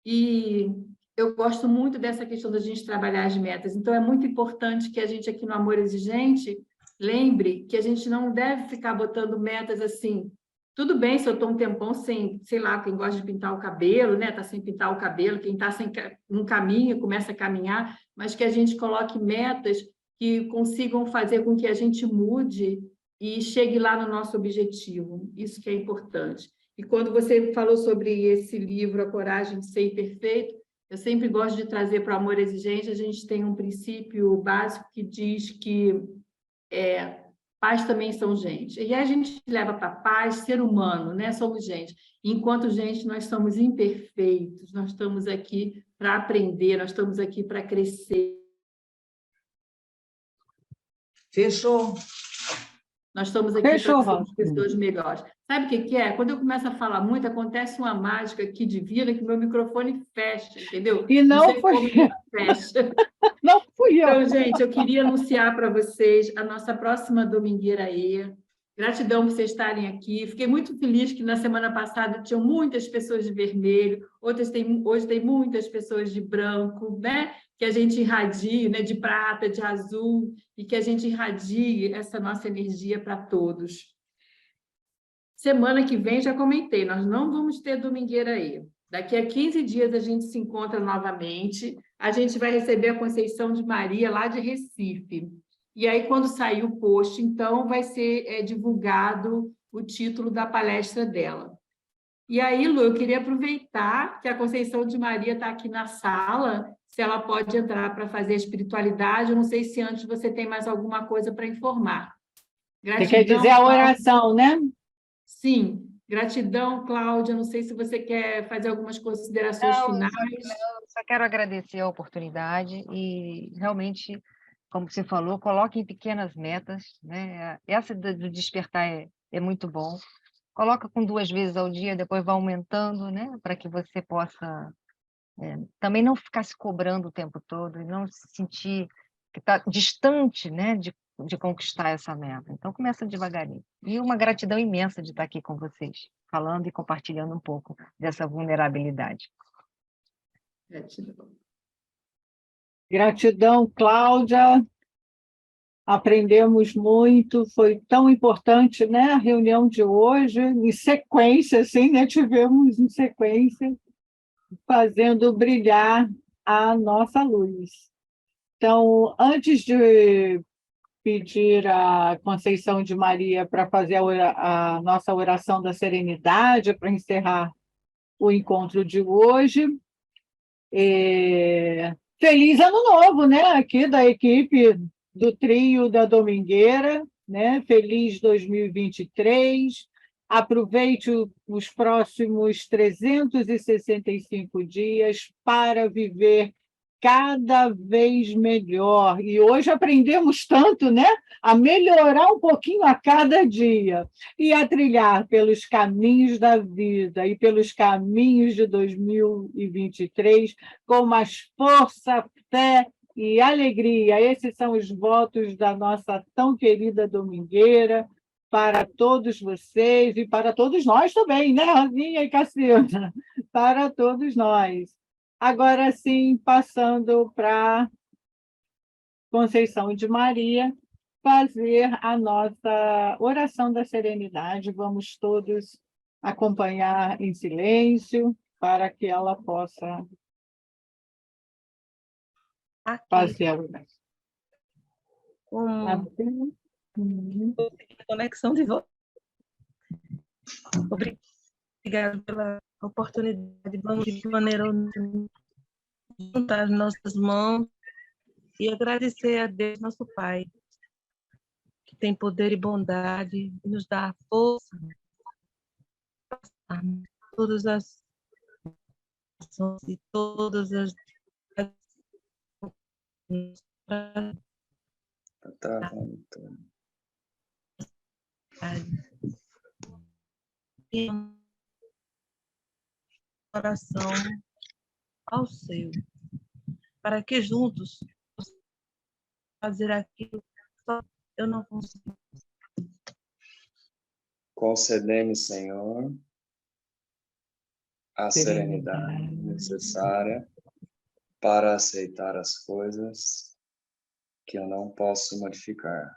E eu gosto muito dessa questão da gente trabalhar as metas. Então, é muito importante que a gente aqui no Amor Exigente lembre que a gente não deve ficar botando metas assim. Tudo bem se eu estou um tempão sem, sei lá, quem gosta de pintar o cabelo, né? Está sem pintar o cabelo, quem está no caminho, começa a caminhar, mas que a gente coloque metas que consigam fazer com que a gente mude e chegue lá no nosso objetivo. Isso que é importante. E quando você falou sobre esse livro, A Coragem de Ser Imperfeito, eu sempre gosto de trazer para o Amor Exigente, a gente tem um princípio básico que diz que pais também são gente. E a gente leva para paz, ser humano, né? Somos gente. Enquanto gente, nós somos imperfeitos, nós estamos aqui para aprender, nós estamos aqui para crescer. Fechou. Nós estamos aqui Fechou, para Rosa. sermos pessoas melhores. Sabe o que é? Quando eu começo a falar muito, acontece uma mágica aqui divina que meu microfone fecha, entendeu? E não sei foi como ele fecha. Não fui eu. Então, gente, eu queria anunciar para vocês a nossa próxima Domingueira E. Gratidão por vocês estarem aqui. Fiquei muito feliz que na semana passada tinham muitas pessoas de vermelho, hoje tem muitas pessoas de branco, né? Que a gente irradie, né? De prata, de azul, e que a gente irradie essa nossa energia para todos. Semana que vem, já comentei, nós não vamos ter Domingueira E. Daqui a 15 dias a gente se encontra novamente. A gente vai receber a Conceição de Maria, lá de Recife. E aí, quando sair o post, então, vai ser divulgado o título da palestra dela. E aí, Lu, eu queria aproveitar que a Conceição de Maria está aqui na sala, se ela pode entrar para fazer a espiritualidade. Eu não sei se antes você tem mais alguma coisa para informar. Você quer dizer a oração, né? Sim. Gratidão, Cláudia. Não sei se você quer fazer algumas considerações finais. Só quero agradecer a oportunidade e realmente, como você falou, coloque em pequenas metas, né? Essa do despertar é muito bom. Coloca com 2 vezes ao dia, depois vai aumentando, né? Para que você possa também não ficar se cobrando o tempo todo e não se sentir que está distante, né? De conquistar essa meta. Então, começa devagarinho. E uma gratidão imensa de estar aqui com vocês, falando e compartilhando um pouco dessa vulnerabilidade. Gratidão. Gratidão, Cláudia. Aprendemos muito, foi tão importante, né, a reunião de hoje, em sequência, assim, né, tivemos em sequência, fazendo brilhar a nossa luz. Então, antes de pedir a Conceição de Maria para fazer a nossa oração da serenidade, para encerrar o encontro de hoje, feliz ano novo, né, aqui da equipe do trio da Domingueira, né? Feliz 2023. Aproveite os próximos 365 dias para viver cada vez melhor. E hoje aprendemos tanto, né? A melhorar um pouquinho a cada dia e a trilhar pelos caminhos da vida e pelos caminhos de 2023 com mais força, fé e alegria. Esses são os votos da nossa tão querida Domingueira para todos vocês e para todos nós também, né, Rosinha e Cassiana? Para todos nós. Agora sim, passando para Conceição de Maria, fazer a nossa oração da serenidade. Vamos todos acompanhar em silêncio para que ela possa fazer a oração. Conexão de volta. Obrigada pela oportunidade. Vamos, de maneira juntar as nossas mãos e agradecer a Deus, nosso Pai, que tem poder e bondade e nos dá força para todas as ações e todas as oração ao seu, para que juntos possamos fazer aquilo que só eu não consigo. Concedei-me, Senhor, a serenidade necessária para aceitar as coisas que eu não posso modificar.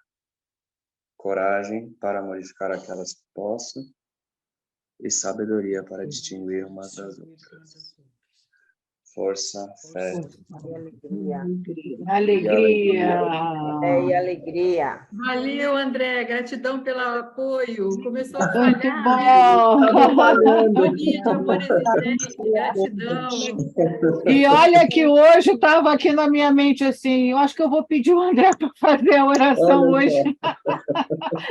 Coragem para modificar aquelas que posso e sabedoria para distinguir umas das outras. Força, fé Alegria. E alegria. Valeu, André. Gratidão pelo apoio. Começou a Muito falhar. bom. Bonito, amor existente. Gratidão. E olha que hoje estava aqui na minha mente assim, eu acho que eu vou pedir o André para fazer a oração Olha hoje. só.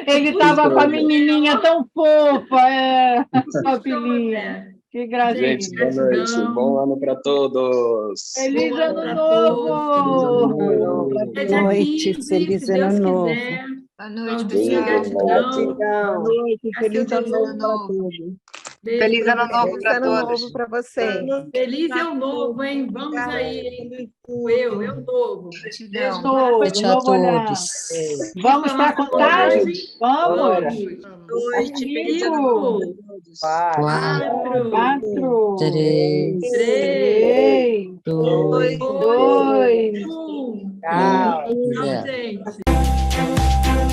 Ele estava com a menininha tão fofa, com a filhinha. André. Que gracinha. Gente, boa noite. Bom ano para todos. Feliz Bom ano pra novo! todos. É dia Noite, 15, feliz se Deus ano novo. quiser. Boa noite, Claudinha, pessoal. gratidão. Gratidão. Noite, feliz ano novo. Beijo Feliz pra ano vocês. novo Feliz para ano todos. novo para vocês. Feliz é o novo, hein? Vamos aí, hein? Eu novo. Gratidão. Novo, Noite a novo olhar. todos. Vamos para a contagem? Vamos! Noite, feliz ano Cinco, novo. 4, 4, 3, 3, 2, 2, 1. tchau. Tchau, gente.